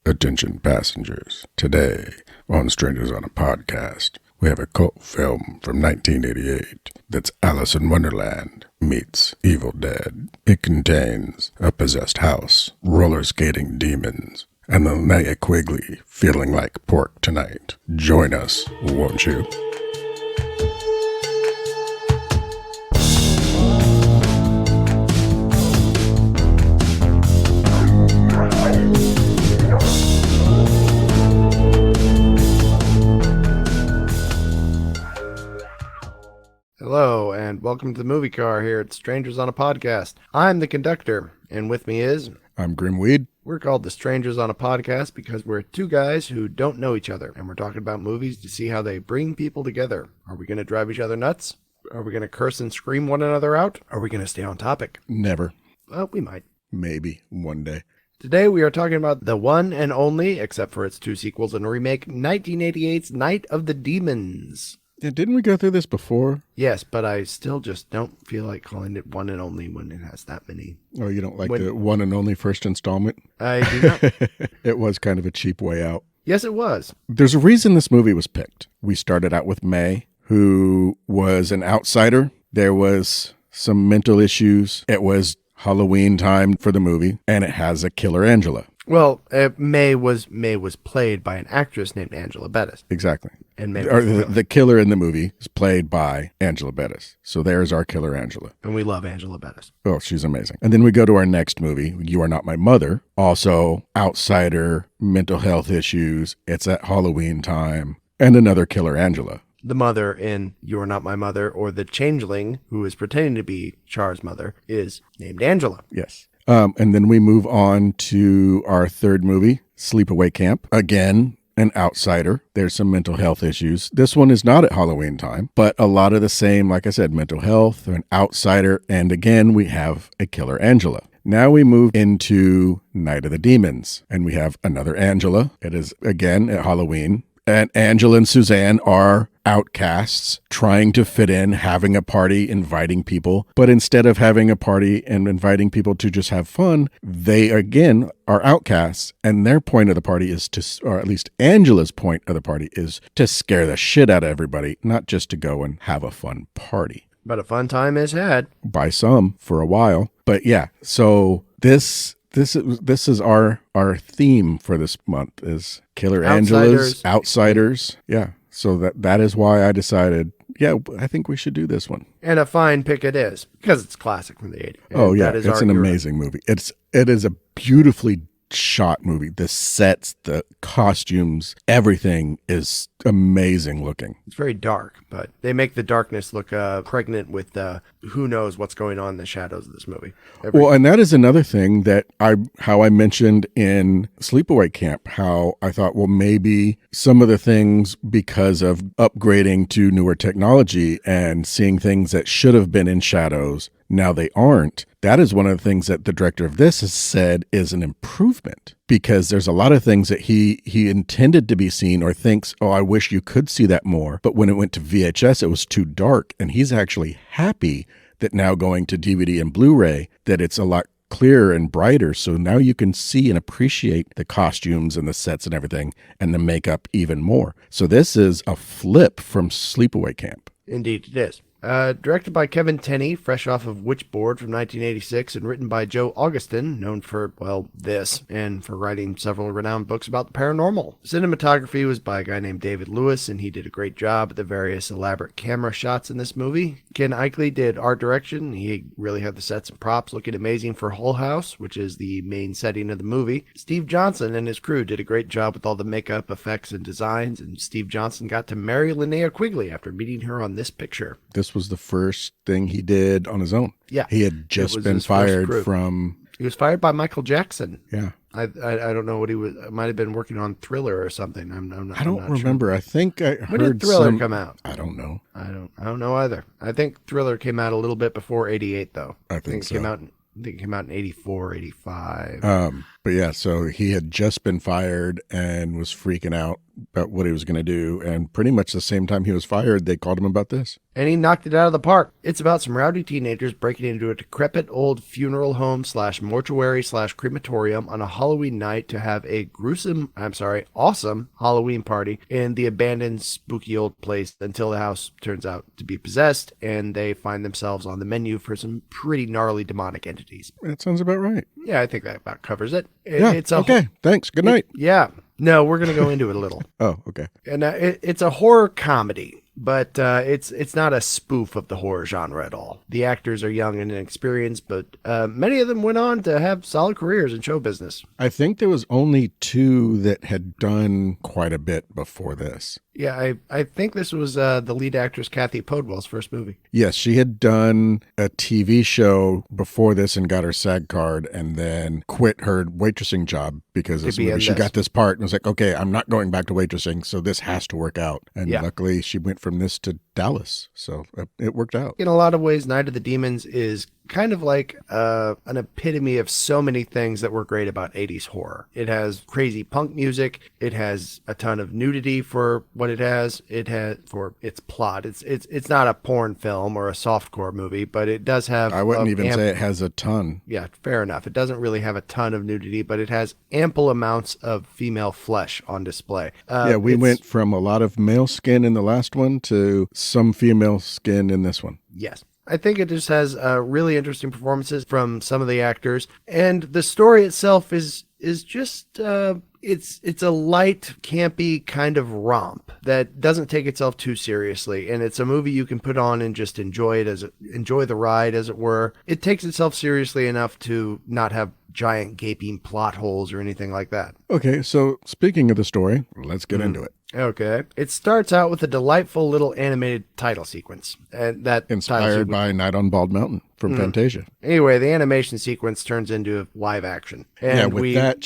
Attention passengers. Today on Strangers on a Podcast, we have a cult film from 1988 that's Alice in Wonderland meets Evil Dead. It contains a possessed house, roller skating demons, and the Linnea Quigley feeling like pork tonight. Join us, won't you? Hello, and welcome to the movie car here at Strangers on a Podcast. I'm the conductor, and with me is... I'm Grimweed. We're called the Strangers on a Podcast because we're two guys who don't know each other, and we're talking about movies to see how they bring people together. Are we going to drive each other nuts? Are we going to curse and scream one another out? Are we going to stay on topic? Never. Well, we might. Maybe one day. Today we are talking about the one and only, except for its two sequels and a remake, 1988's Night of the Demons. Yeah, didn't we go through this before? Yes, but I still just don't feel like calling it one and only when it has that many. Oh, you don't like the one and only first installment? I do not. It was kind of a cheap way out. Yes, it was. There's a reason this movie was picked. We started out with May, who was an outsider. There was some mental issues. It was Halloween time for the movie, and it has a killer Angela. Well, May was played by an actress named Angela Bettis. Exactly. And May the killer in the movie is played by Angela Bettis. So there's our killer Angela. And we love Angela Bettis. Oh, she's amazing. And then we go to our next movie, You Are Not My Mother. Also, outsider, mental health issues. It's at Halloween time. And another killer Angela. The mother in You Are Not My Mother, or the changeling who is pretending to be Char's mother, is named Angela. Yes. And then we move on to our third movie, Sleepaway Camp. Again, an outsider. There's some mental health issues. This one is not at Halloween time, but a lot of the same, like I said, mental health, an outsider. And again, we have a killer Angela. Now we move into Night of the Demons, and we have another Angela. It is, again, at Halloween. And Angela and Suzanne are outcasts trying to fit in, having a party, inviting people. But instead of having a party and inviting people to just have fun, they, again, are outcasts. And their point of the party is to, or at least Angela's point of the party is to scare the shit out of everybody, not just to go and have a fun party. But a fun time is had. By some, for a while. But yeah, so This is our theme for this month is killer Angelas, outsiders. Yeah. So that is why I decided, yeah, I think we should do this one. And a fine pick it is, because it's classic from the 80s. Oh yeah, it's an amazing movie. It is a beautifully shot movie. The sets, the costumes, everything is amazing looking. It's very dark, but they make the darkness look pregnant with who knows what's going on in the shadows of this movie. Well, and that is another thing that how I mentioned in Sleepaway Camp, how I thought, well, maybe some of the things, because of upgrading to newer technology and seeing things that should have been in shadows, now they aren't. That is one of the things that the director of this has said is an improvement, because there's a lot of things that he intended to be seen or thinks, oh, I wish you could see that more. But when it went to VHS, it was too dark. And he's actually happy that now going to DVD and Blu-ray, that it's a lot clearer and brighter. So now you can see and appreciate the costumes and the sets and everything and the makeup even more. So this is a flip from Sleepaway Camp. Indeed, it is. Directed by Kevin Tenney, fresh off of Witchboard from 1986, and written by Joe Augustin, known for, well, this, and for writing several renowned books about the paranormal. Cinematography was by a guy named David Lewis, and he did a great job at the various elaborate camera shots in this movie. Ken Eichley did art direction. He really had the sets and props looking amazing for Hull House, which is the main setting of the movie. Steve Johnson and his crew did a great job with all the makeup, effects, and designs, and Steve Johnson got to marry Linnea Quigley after meeting her on this picture. This was the first thing he did on his own. Yeah. He had just been fired from... He was fired by Michael Jackson. Yeah. I don't know what he was... Might have been working on Thriller or something. I don't remember. Sure. I think I heard when did Thriller come out? I don't know. I don't know either. I think Thriller came out a little bit before 88, though. I think so. I think it came out in 84, 85. But yeah, so he had just been fired and was freaking out about what he was going to do. And pretty much the same time he was fired, they called him about this. And he knocked it out of the park. It's about some rowdy teenagers breaking into a decrepit old funeral home / mortuary / crematorium on a Halloween night to have a awesome Halloween party in the abandoned spooky old place until the house turns out to be possessed and they find themselves on the menu for some pretty gnarly demonic entities. That sounds about right. Yeah, I think that about covers it. Okay, thanks. Good night. Yeah. No, we're going to go into it a little. Oh, okay. And it's a horror comedy, but it's not a spoof of the horror genre at all. The actors are young and inexperienced, but many of them went on to have solid careers in show business. I think there was only 2 that had done quite a bit before this. Yeah, I think this was the lead actress Kathy Podwell's first movie. Yes, she had done a TV show before this and got her SAG card and then quit her waitressing job because of this movie. She got this part and was like, okay, I'm not going back to waitressing, so this has to work out. And luckily she went from this to Dallas, so it worked out. In a lot of ways, Night of the Demons is kind of like an epitome of so many things that were great about 80s horror. It has crazy punk music. It has a ton of nudity for what it has. It has for its plot. It's not a porn film or a softcore movie, but it does have... I wouldn't even say it has a ton. Yeah, fair enough. It doesn't really have a ton of nudity, but it has ample amounts of female flesh on display. We went from a lot of male skin in the last one to some female skin in this one. Yes. I think it just has really interesting performances from some of the actors, and the story itself is just it's a light, campy kind of romp that doesn't take itself too seriously, and it's a movie you can put on and just enjoy the ride, as it were. It takes itself seriously enough to not have giant gaping plot holes or anything like that. Okay, so speaking of the story, let's get into it. Okay. It starts out with a delightful little animated title sequence. And that inspired by Night on Bald Mountain from Fantasia. Anyway, the animation sequence turns into live action. And that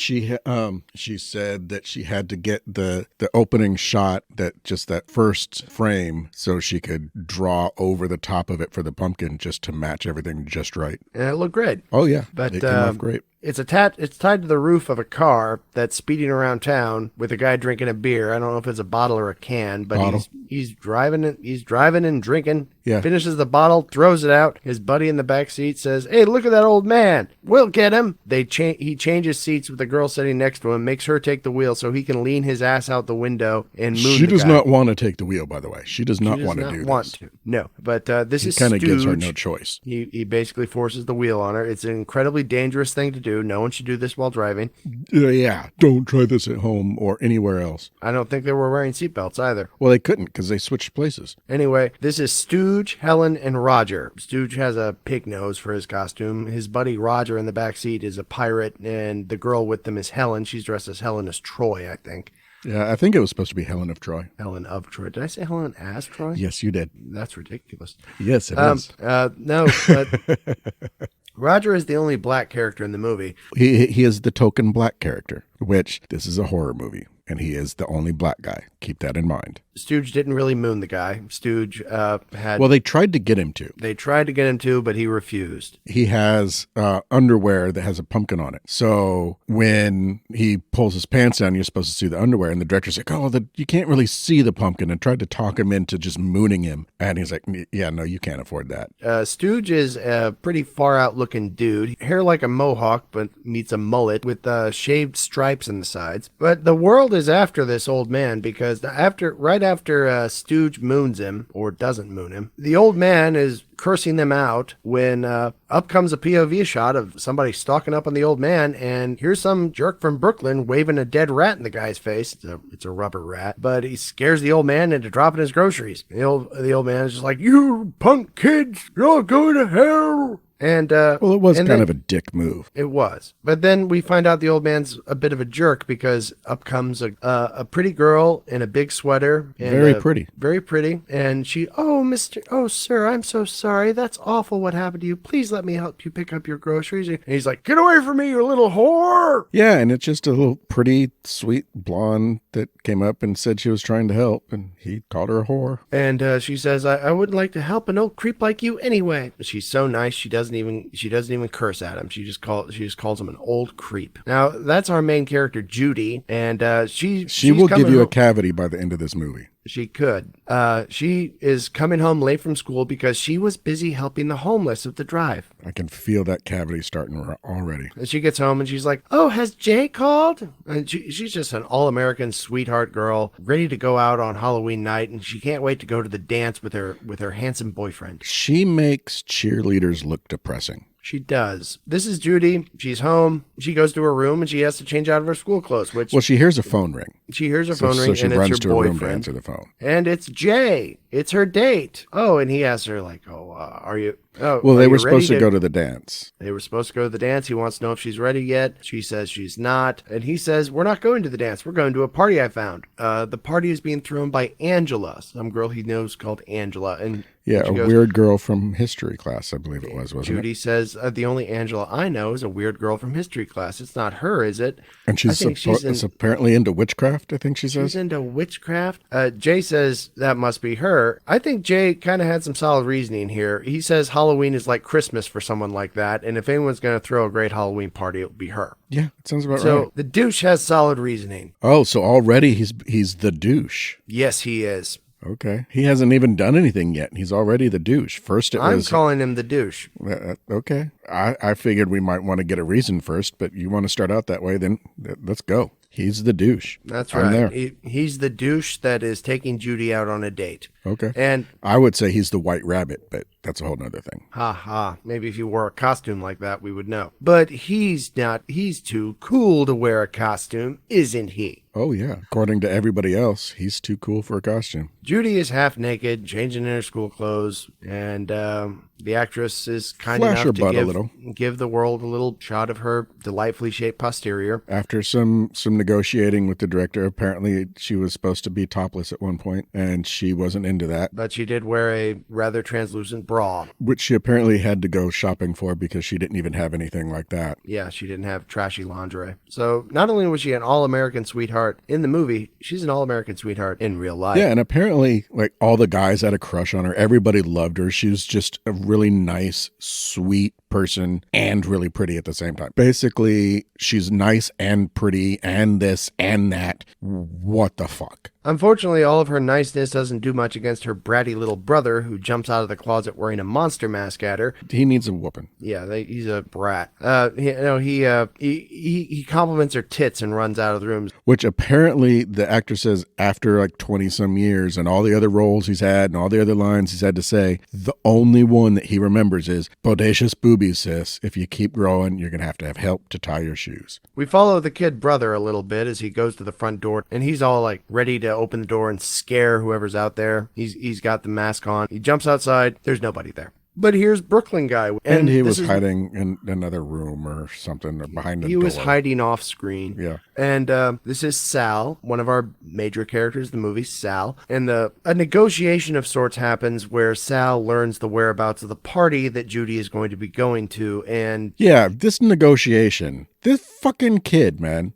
she said that she had to get the opening shot, that first frame, so she could draw over the top of it for the pumpkin just to match everything just right. And it looked great. Oh yeah, but it came off great. It's tied to the roof of a car that's speeding around town with a guy drinking a beer. I don't know if it's a bottle or a can, but he's driving and drinking. Yeah. Finishes the bottle, throws it out. His buddy in the back seat says, "Hey, look at that old man. We'll get him." He changes seats with the girl sitting next to him, makes her take the wheel so he can lean his ass out the window and moon She the does guy. not want to take the wheel, by the way. She does not want to do this. No, but this is kind of Stooge. gives her no choice. He basically forces the wheel on her. It's an incredibly dangerous thing to do. No one should do this while driving. Yeah, don't try this at home or anywhere else. I don't think they were wearing seatbelts either. Well, they couldn't because they switched places. Anyway, this is Stooge, Helen, and Roger. Stooge has a pig nose for his costume. His buddy Roger in the back seat is a pirate, and the girl with them is Helen. She's dressed as Helen as Troy, I think. Yeah, I think it was supposed to be Helen of Troy. Helen of Troy. Did I say Helen as Troy? Yes, you did. That's ridiculous. Yes, it is. No, but Roger is the only black character in the movie. He is the token black character, which this is a horror movie, and he is the only black guy. Keep that in mind. Stooge didn't really moon the guy. Stooge had... Well, they tried to get him to. They tried to get him to, but he refused. He has underwear that has a pumpkin on it. So when he pulls his pants down, you're supposed to see the underwear. And the director's like, you can't really see the pumpkin, and tried to talk him into just mooning him. And he's like, yeah, no, you can't afford that. Stooge is a pretty far out looking dude. Hair like a mohawk, but meets a mullet with shaved stripes in the sides. But the world is after this old man because right after Stooge moons him, or doesn't moon him, the old man is cursing them out when up comes a POV shot of somebody stalking up on the old man, and here's some jerk from Brooklyn waving a dead rat in the guy's face. It's a rubber rat, but he scares the old man into dropping his groceries. The old man is just like, "You punk kids, you're going to hell." And well, it was kind of a dick move. It was. But then we find out the old man's a bit of a jerk because up comes a pretty girl in a big sweater. And very pretty. Very pretty. And she, "Oh, sir, I'm so sorry. That's awful what happened to you. Please let me help you pick up your groceries." And he's like, "Get away from me, you little whore." Yeah, and it's just a little pretty, sweet blonde that came up and said she was trying to help, and he called her a whore. And she says, I wouldn't like to help an old creep like you anyway. She's so nice, she doesn't doesn't even curse at him. She just calls him an old creep. Now that's our main character, Judy, and she will give you a cavity by the end of this movie. She could. She is coming home late from school because she was busy helping the homeless at the drive. I can feel that cavity starting already. And she gets home and she's like, "Oh, has Jay called?" And she's just an all-American sweetheart girl, ready to go out on Halloween night, and she can't wait to go to the dance with her handsome boyfriend. She makes cheerleaders look depressing. She does. This is Judy. She's home. She goes to her room and she has to change out of her school clothes. Well, she hears a phone ring. She hears her phone ring, so and she runs it's to her her room to boyfriend. answer the phone. And it's Jay. It's her date. Oh, and he asks her like, are you? Oh, well, are they you were supposed ready to go to the dance. They were supposed to go to the dance. He wants to know if she's ready yet. She says she's not. And he says, "We're not going to the dance. We're going to a party I found. The party is being thrown by Angela, some girl he knows called Angela." And yeah, a weird girl from history class, I believe it was, wasn't Judy says, "The only Angela I know is a weird girl from history class. It's not her, is it?" And she's apparently into witchcraft, I think she says. She's into witchcraft. Jay says that must be her. I think Jay kind of had some solid reasoning here. He says Halloween is like Christmas for someone like that, and if anyone's going to throw a great Halloween party, it would be her. Yeah, it sounds about right. So the douche has solid reasoning. Oh, so already he's the douche. Yes, he is. Okay. He hasn't even done anything yet. He's already the douche. First I'm calling him the douche. Okay. I figured we might want to get a reason first, but you want to start out that way, then let's go. He's the douche. That's right. I'm there. He's the douche that is taking Judy out on a date. Okay. And I would say he's the white rabbit, but that's a whole nother thing. Ha ha. Maybe if he wore a costume like that, we would know. But he's not. He's too cool to wear a costume, isn't he? Oh, yeah. According to everybody else, he's too cool for a costume. Judy is half naked, changing in her school clothes, and the actress is kind enough to give the world a little shot of her delightfully shaped posterior. After some negotiating with the director, apparently she was supposed to be topless at one point, and she wasn't into that. But she did wear a rather translucent bra. Which she apparently had to go shopping for because she didn't even have anything like that. Yeah, she didn't have trashy lingerie. So not only was she an all-American sweetheart in the movie, she's an all-American sweetheart in real life. Yeah, and apparently, like, all the guys had a crush on her. Everybody loved her. She was just a really nice, sweet person and really pretty at the same time. Basically, she's nice and pretty and this and that. What the fuck? Unfortunately, all of her niceness doesn't do much against her bratty little brother who jumps out of the closet wearing a monster mask at her. He needs a whooping. Yeah, he's a brat. He compliments her tits and runs out of the room. Which apparently the actor says after like 20 some years and all the other roles he's had and all the other lines he's had to say, the only one that he remembers is bodacious boobies, sis. If you keep growing, you're going to have help to tie your shoes. We follow the kid brother a little bit as he goes to the front door and he's all like ready to open the door and scare whoever's out there. He's got the mask on. He jumps outside. There's nobody there. But here's Brooklyn guy. And he was hiding in another room or something or behind the door. He was hiding off screen. Yeah. And this is Sal, one of our major characters in the movie, Sal. And a negotiation of sorts happens where Sal learns the whereabouts of the party that Judy is going to be going to. And yeah, this negotiation, this fucking kid, man.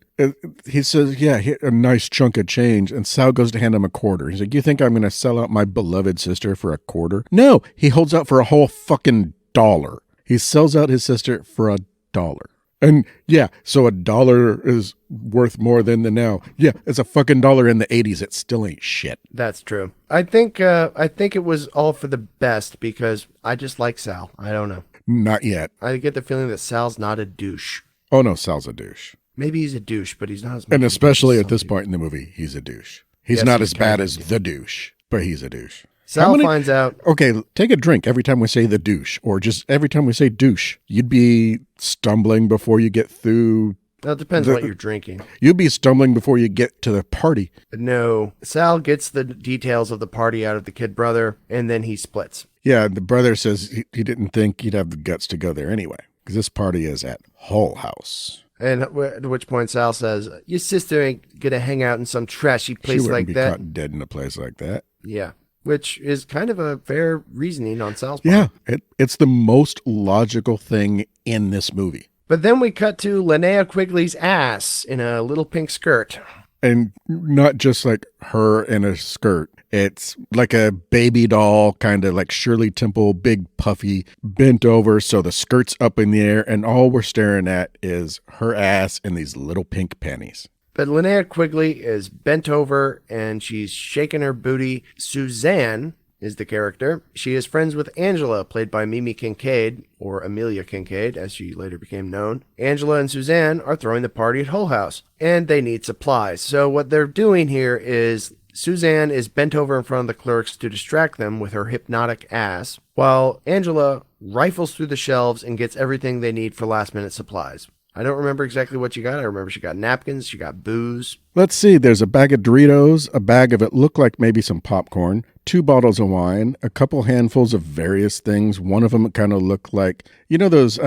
He says, yeah, a nice chunk of change. And Sal goes to hand him a quarter. He's like, you think I'm going to sell out my beloved sister for a quarter? No, he holds out for a whole fucking $1. He sells out his sister for $1. And yeah, so $1 is worth more than the now. Yeah, it's a fucking $1 in the 80s. It still ain't shit. That's true. I think it was all for the best because I just like Sal. I don't know. Not yet. I get the feeling that Sal's not a douche. Oh no, Sal's a douche. Maybe he's a douche, but he's not as much. And especially at this point in the movie, he's a douche. He's not as bad as the douche, but he's a douche. Sal finds out. Okay, take a drink every time we say the douche, or just every time we say douche. You'd be stumbling before you get through. Well, it depends what you're drinking. You'd be stumbling before you get to the party. No. Sal gets the details of the party out of the kid brother, and then he splits. Yeah, the brother says he didn't think he'd have the guts to go there anyway, because this party is at Hull House. And at which point Sal says, your sister ain't going to hang out in some trashy place like that. She wouldn't be caught dead in a place like that. Yeah. Which is kind of a fair reasoning on Sal's part. Yeah. It's the most logical thing in this movie. But then we cut to Linnea Quigley's ass in a little pink skirt. And not just like her in a skirt. It's like a baby doll, kind of like Shirley Temple, big puffy, bent over, so the skirt's up in the air, and all we're staring at is her ass in these little pink panties. But Linnea Quigley is bent over and she's shaking her booty. Suzanne is the character. She is friends with Angela, played by Mimi Kincaid, or Amelia Kincaid, as she later became known. Angela and Suzanne are throwing the party at Hull House, and they need supplies. So what they're doing here is Suzanne is bent over in front of the clerks to distract them with her hypnotic ass, while Angela rifles through the shelves and gets everything they need for last-minute supplies. I don't remember exactly what she got. I remember she got napkins, she got booze. Let's see, there's a bag of Doritos, a bag of it looked like maybe some popcorn, 2 bottles of wine, a couple handfuls of various things. One of them kind of looked like, you know those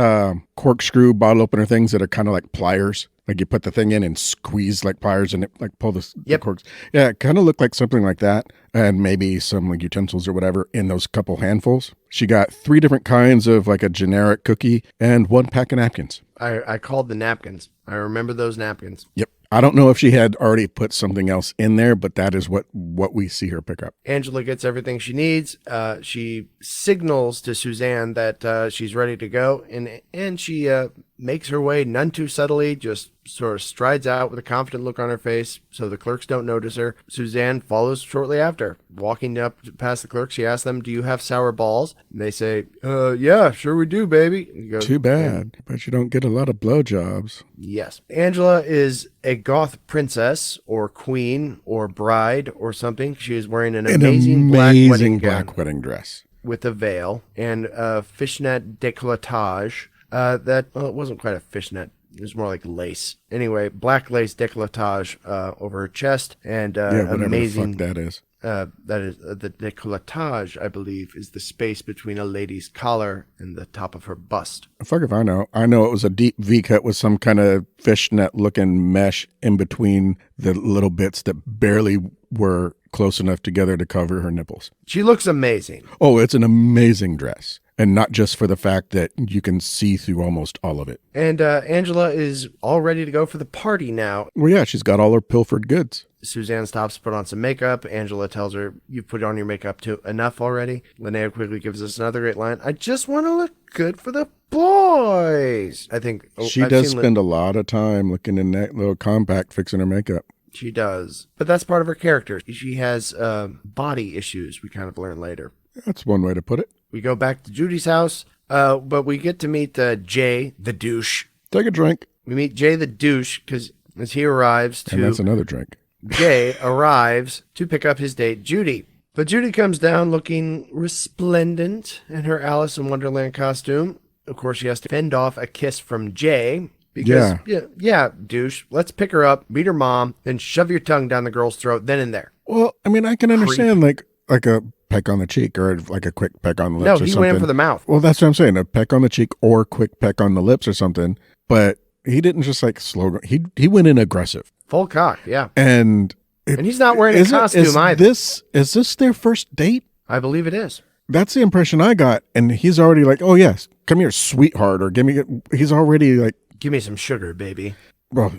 corkscrew bottle opener things that are kind of like pliers? Like you put the thing in and squeeze like pliers and it like pull the corks. Yeah, it kind of looked like something like that. And maybe some like utensils or whatever in those couple handfuls. She got 3 different kinds of like a generic cookie and 1 pack of napkins. I called the napkins. I remember those napkins. Yep. I don't know if she had already put something else in there, but that is what we see her pick up. Angela gets everything she needs. She signals to Suzanne that she's ready to go, and she makes her way none too subtly, just sort of strides out with a confident look on her face so the clerks don't notice her. Suzanne follows shortly after. Walking up past the clerks, she asks them, "Do you have sour balls?" And they say, yeah, sure we do, baby. And he goes, too bad, but you don't get a lot of blowjobs. Yes. Angela is a goth princess or queen or bride or something. She is wearing an amazing black wedding dress with a veil and a fishnet décolletage. It wasn't quite a fishnet. It was more like lace. Anyway, black lace décolletage over her chest and amazing. The fuck that is. That is the décolletage, I believe, is the space between a lady's collar and the top of her bust. Fuck if I know. I know it was a deep V-cut with some kind of fishnet-looking mesh in between the little bits that barely were close enough together to cover her nipples. She looks amazing. Oh, it's an amazing dress. And not just for the fact that you can see through almost all of it. And Angela is all ready to go for the party now. Well, yeah, she's got all her pilfered goods. Suzanne stops to put on some makeup. Angela tells her, "You've put on your makeup too enough already." Linnea quickly gives us another great line. "I just want to look good for the boys." I think she does spend a lot of time looking in that little compact fixing her makeup. She does. But that's part of her character. She has body issues, we kind of learn later. That's one way to put it. We go back to Judy's house, but we get to meet Jay, the douche. Take a drink. We meet Jay, the douche, because as he arrives to... And that's another drink. Jay arrives to pick up his date, Judy. But Judy comes down looking resplendent in her Alice in Wonderland costume. Of course, she has to fend off a kiss from Jay. Because, yeah, douche, let's pick her up, meet her mom, then shove your tongue down the girl's throat, then and there. Well, I mean, I can understand, like a peck on the cheek or like a quick peck on the lips or something. No, he went in for the mouth. Well, that's what I'm saying. A peck on the cheek or a quick peck on the lips or something. But he didn't just like slow. He went in aggressive. Full cock, yeah. And he's not wearing a costume either. Is this their first date? I believe it is. That's the impression I got. And he's already like, "Oh, yes, come here, sweetheart." Or he's already like, "Give me some sugar, baby." Well,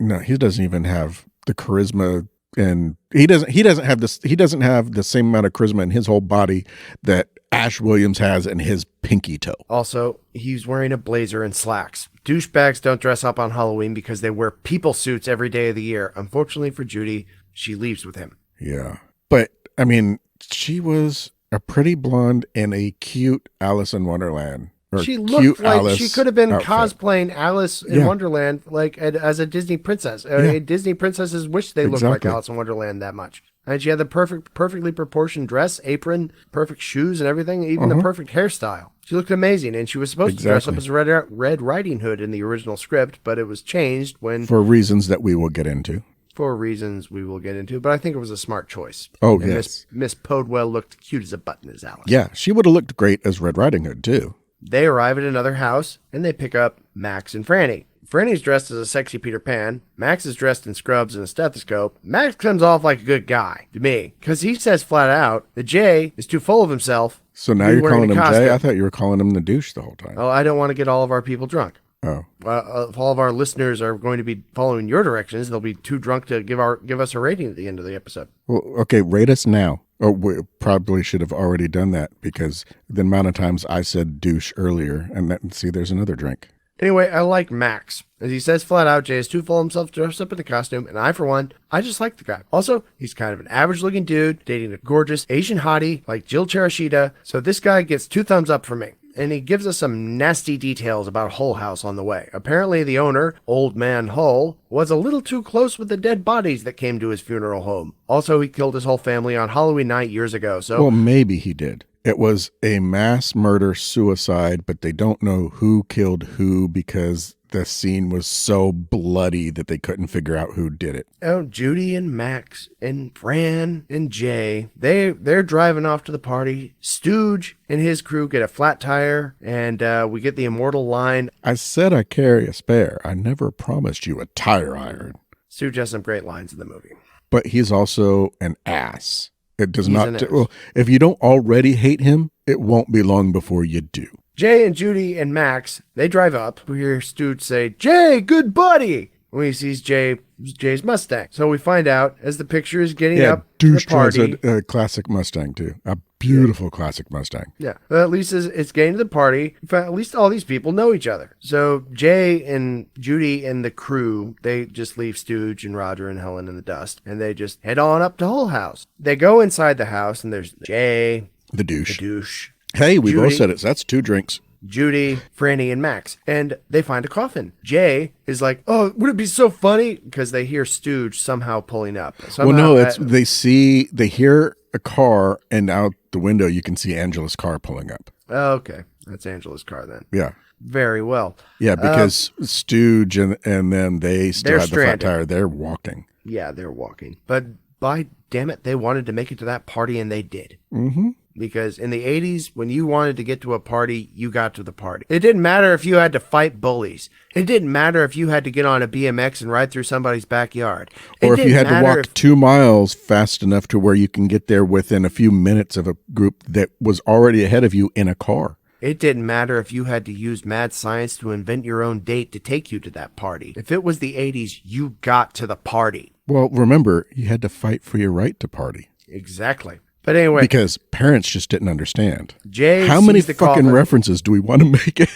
no, he doesn't even have the charisma. And he doesn't have the same amount of charisma in his whole body that Ash Williams has in his pinky toe. Also, he's wearing a blazer and slacks. Douchebags don't dress up on Halloween because they wear people suits every day of the year. Unfortunately for Judy, she leaves with him. Yeah. But, I mean, she was a pretty blonde in a cute Alice in Wonderland. She looked like Alice she could have been outfit. Cosplaying Alice in Wonderland, like as a Disney princess. Disney princesses wish they looked like Alice in Wonderland that much. And she had the perfectly proportioned dress, apron, perfect shoes and everything, even the perfect hairstyle. She looked amazing, and she was supposed to dress up as Red Riding Hood in the original script, but it was changed when... For reasons that we will get into. But I think it was a smart choice. Oh, and yes. Miss Podwell looked cute as a button as Alice. Yeah, she would have looked great as Red Riding Hood, too. They arrive at another house, and they pick up Max and Franny. Franny's dressed as a sexy Peter Pan. Max is dressed in scrubs and a stethoscope. Max comes off like a good guy, to me, because he says flat out that Jay is too full of himself. So now you're calling him Jay? I thought you were calling him the douche the whole time. Oh, I don't want to get all of our people drunk. Oh. If all of our listeners are going to be following your directions, they'll be too drunk to give us a rating at the end of the episode. Well, okay, rate us now. Oh, we probably should have already done that because the amount of times I said douche earlier, and see, there's another drink. Anyway, I like Max. As he says flat out, Jay is too full of himself to dress up in the costume, and I, for one, I just like the guy. Also, he's kind of an average-looking dude, dating a gorgeous Asian hottie like Jill Cherishita, so this guy gets 2 thumbs up from me. And he gives us some nasty details about Hull House on the way. Apparently, the owner, Old Man Hull, was a little too close with the dead bodies that came to his funeral home. Also, he killed his whole family on Halloween night years ago, so... Well, maybe he did. It was a mass murder suicide, but they don't know who killed who because the scene was so bloody that they couldn't figure out who did it. Oh, Judy and Max and Fran and Jay, they're driving off to the party. Stooge and his crew get a flat tire, and we get the immortal line, I said I carry a spare. I never promised you a tire iron. Stooge has some great lines in the movie. But he's also an ass. It does He's not. an ass. Well, if you don't already hate him, it won't be long before you do. Jay and Judy and Max, they drive up. We hear Stooge say, "Jay, good buddy," when he sees Jay's Mustang. So we find out as the picture is getting up to the douche drives party. a classic Mustang too. A beautiful classic Mustang. Yeah, at least it's getting to the party. In fact, at least all these people know each other. So Jay and Judy and the crew, they just leave Stooge and Roger and Helen in the dust, and they just head on up to Hull House. They go inside the house, and there's Jay, The douche. the douche, Hey, we both Judy. said it. So that's 2 drinks. Judy, Franny, and Max. And they find a coffin. Jay is like, "Oh, would it be so funny?" Because they hear Stooge somehow pulling up. Well, no, it's they hear a car, and out the window you can see Angela's car pulling up. Okay, that's Angela's car then. Yeah. Very well. Yeah, because Stooge and then they still They're have the flat stranded. tire. They're walking. Yeah, they're walking. But by damn it, they wanted to make it to that party, and they did. Mm-hmm. Because in the 80s, when you wanted to get to a party, you got to the party. It didn't matter if you had to fight bullies. It didn't matter if you had to get on a BMX and ride through somebody's backyard. Or if you had to walk 2 miles fast enough to where you can get there within a few minutes of a group that was already ahead of you in a car. It didn't matter if you had to use mad science to invent your own date to take you to that party. If it was the 80s, you got to the party. Well, remember, you had to fight for your right to party. Exactly. But anyway, Because parents just didn't understand. Jay How many sees the fucking coffin. references do we want to make it?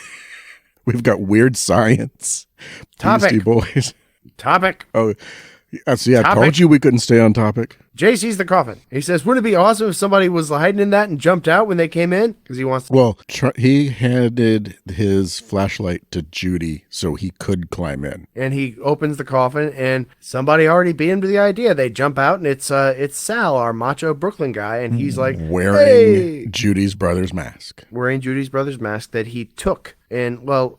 We've got weird science. Topic. Beastie Boys. Topic. Oh, see, I Topic. told you we couldn't stay on topic. Jay sees the coffin. He says, "Wouldn't it be awesome if somebody was hiding in that and jumped out when they came in?" Because he wants to. Well, he handed his flashlight to Judy so he could climb in. And he opens the coffin, and somebody already beat him to the idea. They jump out, and it's Sal, our macho Brooklyn guy, and he's like, Wearing "Hey!" Judy's brother's mask. Wearing Judy's brother's mask that he took. And, well,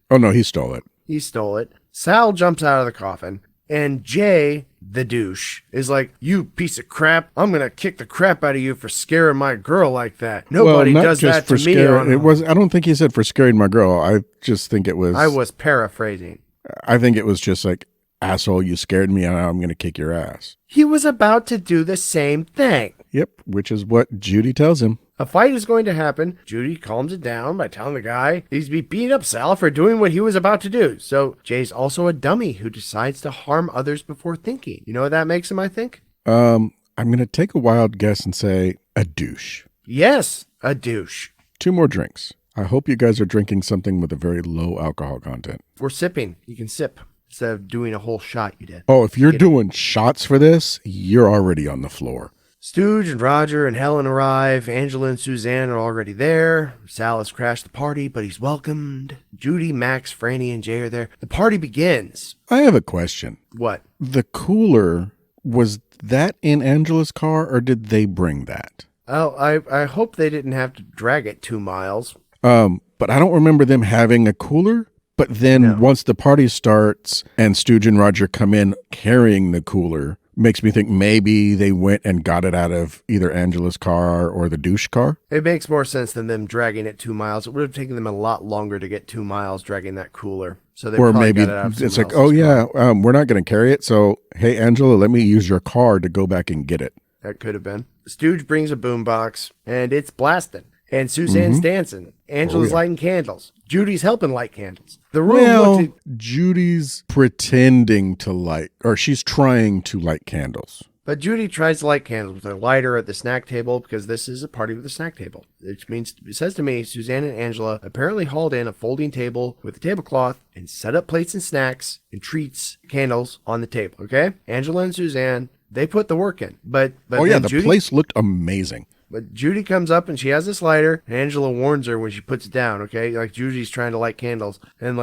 Oh, no, he stole it. he stole it. Sal jumps out of the coffin, and Jay, the douche, is like, "You piece of crap. I'm going to kick the crap out of you for scaring my girl like that. Nobody not does just that for to me." scaring. It was. I don't think he said for scaring my girl. I just think it was. I was paraphrasing. I think it was just like, asshole, you scared me, and now I'm going to kick your ass. He was about to do the same thing. Yep, which is what Judy tells him. A fight is going to happen. Judy calms it down by telling the guy he's beating up Sal for doing what he was about to do. So Jay's also a dummy who decides to harm others before thinking. You know what that makes him, I think? I'm going to take a wild guess and say a douche. Yes, a douche. 2 more drinks. I hope you guys are drinking something with a very low alcohol content. We're sipping. You can sip instead of doing a whole shot you did. Oh, if you're doing shots for this, you're already on the floor. Stooge and Roger and Helen arrive. Angela and Suzanne are already there. Sal has crashed the party, but he's welcomed. Judy, Max, Franny, and Jay are there. The party begins. I have a question. What? The cooler, was that in Angela's car or did they bring that? Oh, I hope they didn't have to drag it 2 miles. But I don't remember them having a cooler. But then once the party starts and Stooge and Roger come in carrying the cooler, makes me think maybe they went and got it out of either Angela's car or the douche car. It makes more sense than them dragging it 2 miles. It would have taken them a lot longer to get 2 miles dragging that cooler. So they Or probably maybe got it out of it's someone like, oh else's car. yeah, we're not going to carry it. So, hey, Angela, let me use your car to go back and get it. That could have been. Stooge brings a boombox, and it's blasting. And Suzanne's dancing. Angela's yeah. lighting candles. Judy's helping light candles. The room Well, Judy's pretending to light, or she's trying to light candles. But Judy tries to light candles with a lighter at the snack table because this is a party with a snack table. Which means, it says to me, Suzanne and Angela apparently hauled in a folding table with a tablecloth and set up plates and snacks and treats, candles on the table, okay? Angela and Suzanne, they put the work in. But Oh, yeah, then the Judy, place looked amazing. But Judy comes up and she has this lighter, and Angela warns her when she puts it down, okay? Like, Judy's trying to light candles, and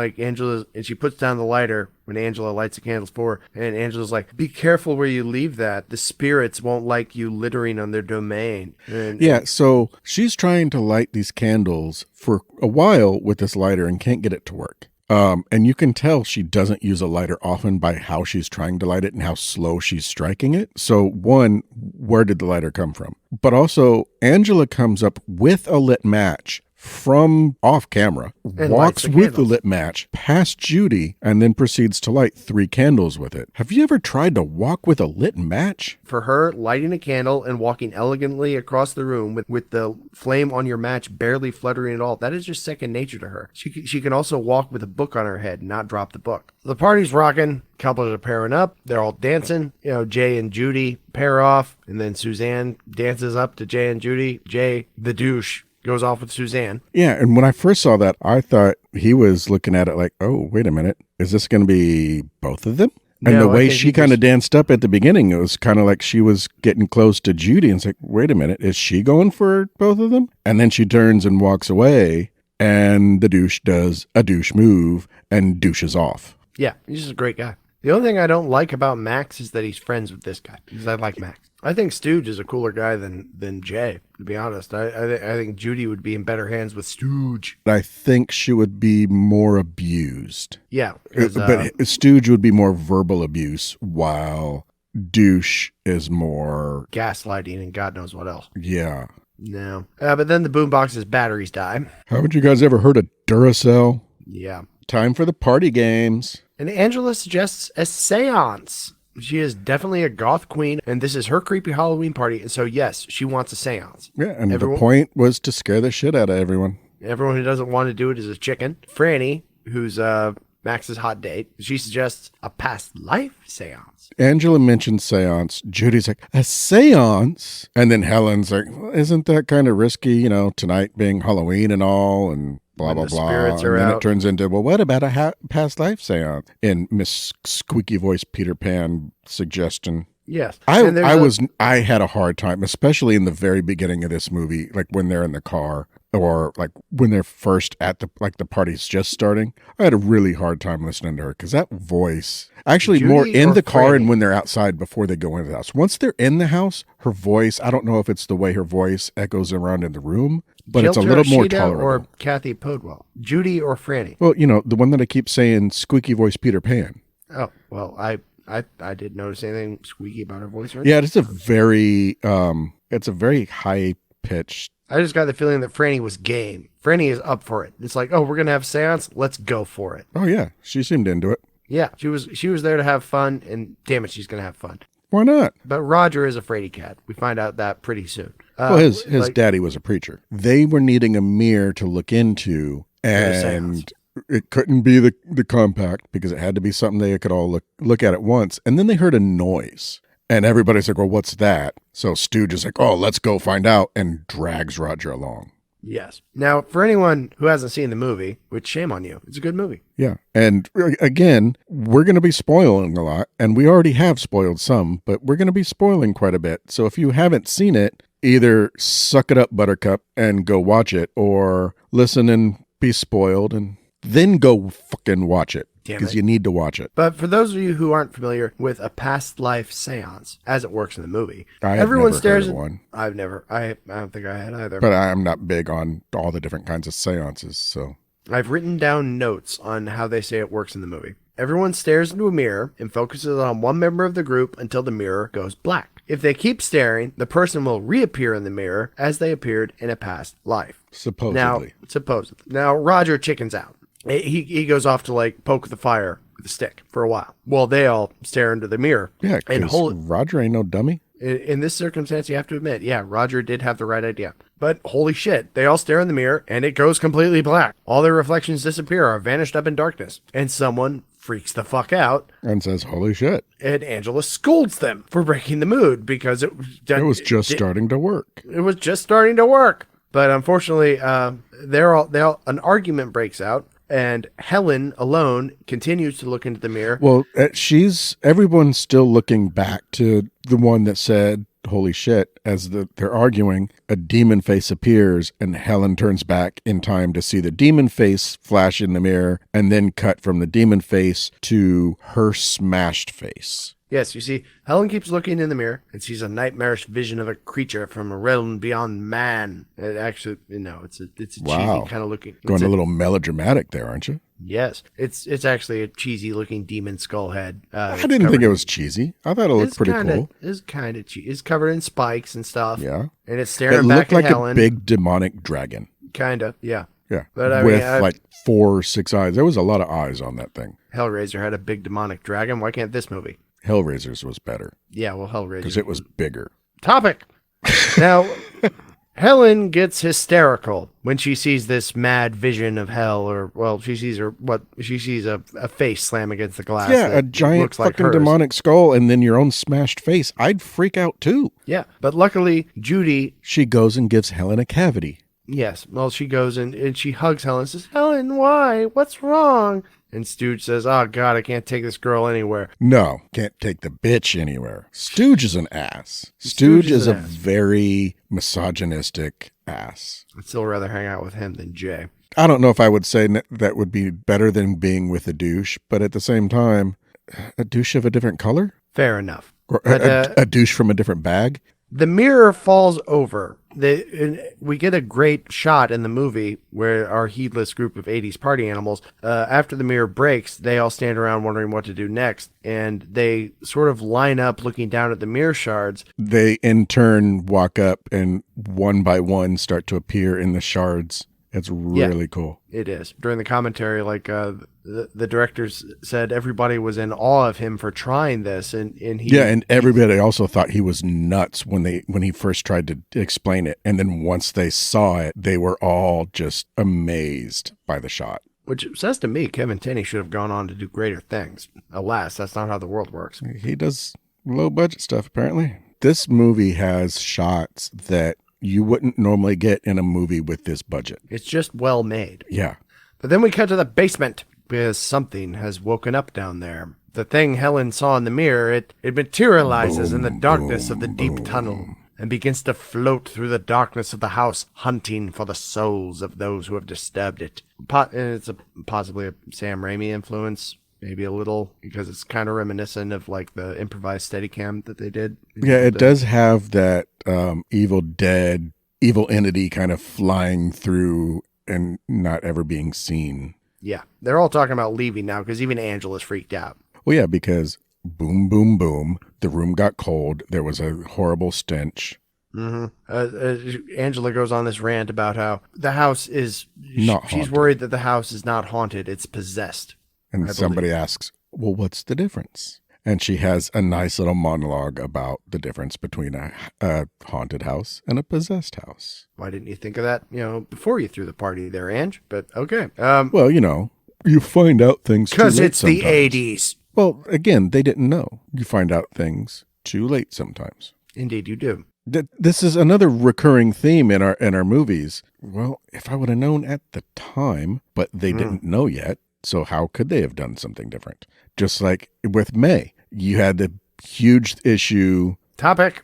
she puts down the lighter when Angela lights the candles for her, and Angela's like, be careful where you leave that. The spirits won't like you littering on their domain. So she's trying to light these candles for a while with this lighter and can't get it to work. And you can tell she doesn't use a lighter often by how she's trying to light it and how slow she's striking it. So one, where did the lighter come from? But also, Angela comes up with a lit match from off camera, And walks lights the with the candles. lit match past Judy, and then proceeds to light 3 candles with it. Have you ever tried to walk with a lit match? For her, lighting a candle and walking elegantly across the room with the flame on your match barely fluttering at all, that is just second nature to her. She can also walk with a book on her head and not drop the book. The party's rocking. Couples are pairing up. They're all dancing. You know, Jay and Judy pair off, and then Suzanne dances up to Jay and Judy. Jay, the douche, goes off with Suzanne. Yeah, and when I first saw that, I thought he was looking at it like, oh, wait a minute. Is this going to be both of them? And No, the I way think she he kind of just- danced up at the beginning, it was kind of like she was getting close to Judy. And it's like, wait a minute, is she going for both of them? And then she turns and walks away, and the douche does a douche move and douches off. Yeah, he's just a great guy. The only thing I don't like about Max is that he's friends with this guy, because I like Max. I think Stooge is a cooler guy than Jay, to be honest. I think Judy would be in better hands with Stooge. I think she would be more abused. Yeah. 'Cause, But Stooge would be more verbal abuse, while douche is more, gaslighting and God knows what else. yeah. No. But then the boombox's batteries die. Haven't you guys ever heard of Duracell? Yeah. Time for the party games. And Angela suggests a seance. She is definitely a goth queen, and this is her creepy Halloween party. And so, yes, she wants a seance. Yeah, and Everyone- the point was to scare the shit out of everyone. Everyone who doesn't want to do it is a chicken. Franny, who's Max's hot date, she suggests a past life seance. Angela mentioned seance. Judy's like, a seance? And then Helen's like, well, isn't that kind of risky, tonight being Halloween and all, and blah, When blah, the blah. spirits are and then out. it turns into, well, what about a past life seance? In Miss Squeaky Voice Peter Pan suggestion. Yes. I And there's had a hard time, especially in the very beginning of this movie, like when they're in the car or like when they're first at the party's just starting. I had a really hard time listening to her because that voice, actually Judy more in or the car and Franny? when they're outside before they go into the house. Once they're in the house, her voice, I don't know if it's the way her voice echoes around in the room, but it's a Gilda little more Rashida tolerable. Or Kathy Podwell. Judy or Franny. Well, the one that I keep saying, Squeaky Voice Peter Pan. Oh, well, I didn't notice anything squeaky about her voice. Right? Yeah, it's a very high pitched. I just got the feeling that Franny was game. Franny is up for it. It's like, oh, we're going to have seance. Let's go for it. Oh yeah, she seemed into it. Yeah, she was there to have fun, and damn it, she's going to have fun. Why not? But Roger is a fraidy cat. We find out that pretty soon. Well, his like- daddy was a preacher. They were needing a mirror to look into, seance. and it couldn't be the compact because it had to be something they could all look at once. And then they heard a noise, and everybody's like, well, what's that? So Stooge is like, oh, let's go find out, and drags Roger along. Yes. Now, for anyone who hasn't seen the movie, which shame on you, it's a good movie. Yeah. And again, we're going to be spoiling a lot, and we already have spoiled some, but we're going to be spoiling quite a bit. So if you haven't seen it, either suck it up, Buttercup, and go watch it, or listen and be spoiled and then go fucking watch it. Damn Because it. you need to watch it. But for those of you who aren't familiar with a past life seance, as it works in the movie, I have everyone never stares heard of at one. I don't think I had either. But I'm not big on all the different kinds of seances, so. I've written down notes on how they say it works in the movie. Everyone stares into a mirror and focuses on one member of the group until the mirror goes black. If they keep staring, the person will reappear in the mirror as they appeared in a past life. Supposedly. Now, Roger chickens out. He goes off to like poke the fire with a stick for a while. Well, they all stare into the mirror. Yeah, and because Roger ain't no dummy. In this circumstance, you have to admit, yeah, Roger did have the right idea. But holy shit, they all stare in the mirror and it goes completely black. All their reflections disappear or vanished up in darkness. And someone freaks the fuck out And says, holy shit. and Angela scolds them for breaking the mood because it was just starting to work. It was just starting to work. But unfortunately, an argument breaks out. And Helen alone continues to look into the mirror. Well, everyone's still looking back to the one that said, holy shit, as they're arguing, a demon face appears and Helen turns back in time to see the demon face flash in the mirror and then cut from the demon face to her smashed face. Yes, you see, Helen keeps looking in the mirror and sees a nightmarish vision of a creature from a realm beyond man. It actually, it's a cheesy kind of looking. Going a little melodramatic there, aren't you? Yes, it's actually a cheesy looking demon skull head. I didn't think it was cheesy. I thought it looked pretty cool. It's kind of cheesy. It's covered in spikes and stuff. Yeah, and it's staring back at Helen. It looked like a big demonic dragon. Kind of, yeah. Yeah, but with 4 or 6 eyes. There was a lot of eyes on that thing. Hellraiser had a big demonic dragon. Why can't this movie? Hellraiser's was better. Yeah, well, Hellraiser. Because it was bigger. Topic. Now, Helen gets hysterical when she sees this mad vision of hell, she sees a face slam against the glass. Yeah, a giant fucking demonic skull and then your own smashed face. I'd freak out too. Yeah, but luckily, Judy... She goes and gives Helen a cavity. Yes, well, she goes and she hugs Helen and says, Helen, why? What's wrong? And Stooge says, oh, God, I can't take this girl anywhere. No, can't take the bitch anywhere. Stooge is an ass. Stooge is a very misogynistic ass. I'd still rather hang out with him than Jay. I don't know if I would say that would be better than being with a douche, but at the same time, a douche of a different color? Fair enough. Or a douche from a different bag? The mirror falls over. We get a great shot in the movie where our heedless group of 80s party animals, after the mirror breaks, they all stand around wondering what to do next. And they sort of line up looking down at the mirror shards. They in turn walk up and one by one start to appear in the shards. It's really cool. It is. During the commentary, the directors said everybody was in awe of him for trying this, and everybody also thought he was nuts when he first tried to explain it, and then once they saw it, they were all just amazed by the shot. Which says to me, Kevin Tenney should have gone on to do greater things. Alas, that's not how the world works. He does low budget stuff apparently. This movie has shots that you wouldn't normally get in a movie with this budget. It's just well made. Yeah. But then we cut to the basement because something has woken up down there. The thing Helen saw in the mirror, it materializes in the darkness of the deep tunnel and begins to float through the darkness of the house, hunting for the souls of those who have disturbed it. It's possibly a Sam Raimi influence. Maybe a little, because it's kind of reminiscent of the improvised Steadicam that they did. Yeah, it does have that Evil Dead, evil entity kind of flying through and not ever being seen. Yeah, they're all talking about leaving now because even Angela's freaked out. Well, yeah, because boom, boom, boom, the room got cold. There was a horrible stench. Mm-hmm. Angela goes on this rant about how the house is not haunted. She's worried that the house is not haunted. It's possessed. And somebody asks, well, what's the difference? And she has a nice little monologue about the difference between a haunted house and a possessed house. Why didn't you think of that, before you threw the party there, Ange? But okay. Well, you find out things too late because it's sometimes. The 80s. Well, again, they didn't know. You find out things too late sometimes. Indeed, you do. This is another recurring theme in our movies. Well, if I would have known at the time, but they didn't know yet. So how could they have done something different? Just like with May, you had the huge issue. Topic.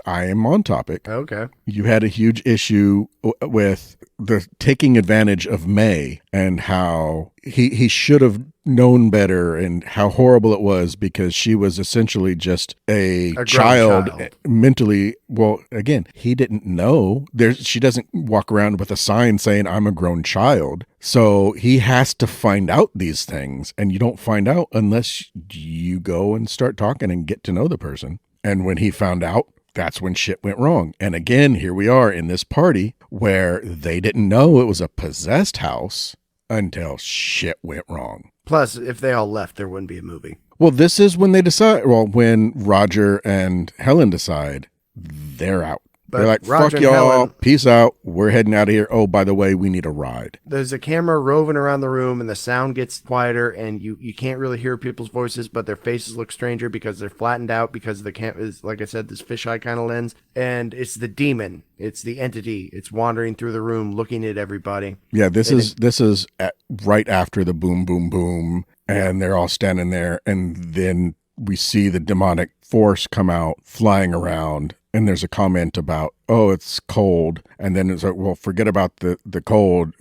I am on topic. Okay. You had a huge issue with the taking advantage of May and how he should have known better and how horrible it was because she was essentially just a child mentally. Well, again, he didn't know. She doesn't walk around with a sign saying I'm a grown child. So he has to find out these things, and you don't find out unless you go and start talking and get to know the person. And when he found out, that's when shit went wrong. And again, here we are in this party where they didn't know it was a possessed house until shit went wrong. Plus, if they all left, there wouldn't be a movie. Well, this is when they decide. Well, when Roger and Helen decide, they're out. But They're like, Roger fuck and y'all, Helen- peace out. We're heading out of here. Oh, by the way, we need a ride. There's a camera roving around the room, and the sound gets quieter, and you can't really hear people's voices, but their faces look stranger because they're flattened out because the camera is, like I said, this fisheye kind of lens. And it's the demon. It's the entity. It's wandering through the room, looking at everybody. Yeah, this is right after the boom, boom, boom, and they're all standing there, and then we see the demonic force come out, flying around, and there's a comment about, oh, it's cold, and then it's like, well, forget about the cold.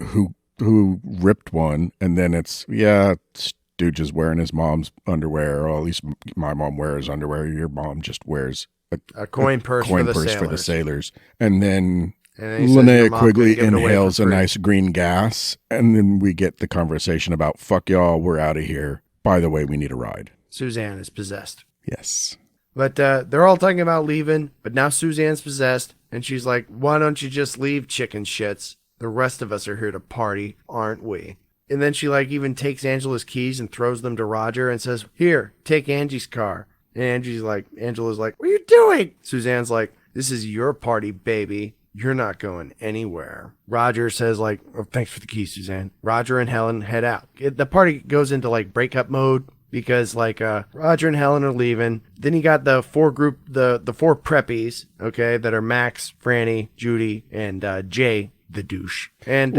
Who ripped one? And then it's, yeah, Stooge is wearing his mom's underwear, or at least my mom wears underwear. Your mom just wears A coin purse, for the sailors. And then And he says, "Your Linnea mom Quigley couldn't give it away inhales for a free." nice green gas, and then we get the conversation about, fuck y'all, we're out of here. By the way, we need a ride. Suzanne is possessed. Yes. But they're all talking about leaving, but now Suzanne's possessed, and she's like, why don't you just leave, chicken shits? The rest of us are here to party, aren't we? And then she even takes Angela's keys and throws them to Roger and says, here, take Angie's car. And Angela's like, what are you doing? Suzanne's like, this is your party, baby. You're not going anywhere. Roger says oh, thanks for the keys, Suzanne. Roger and Helen head out. The party goes into breakup mode because Roger and Helen are leaving. Then you got the four preppies, okay, that are Max, Franny, Judy, and Jay, the douche. And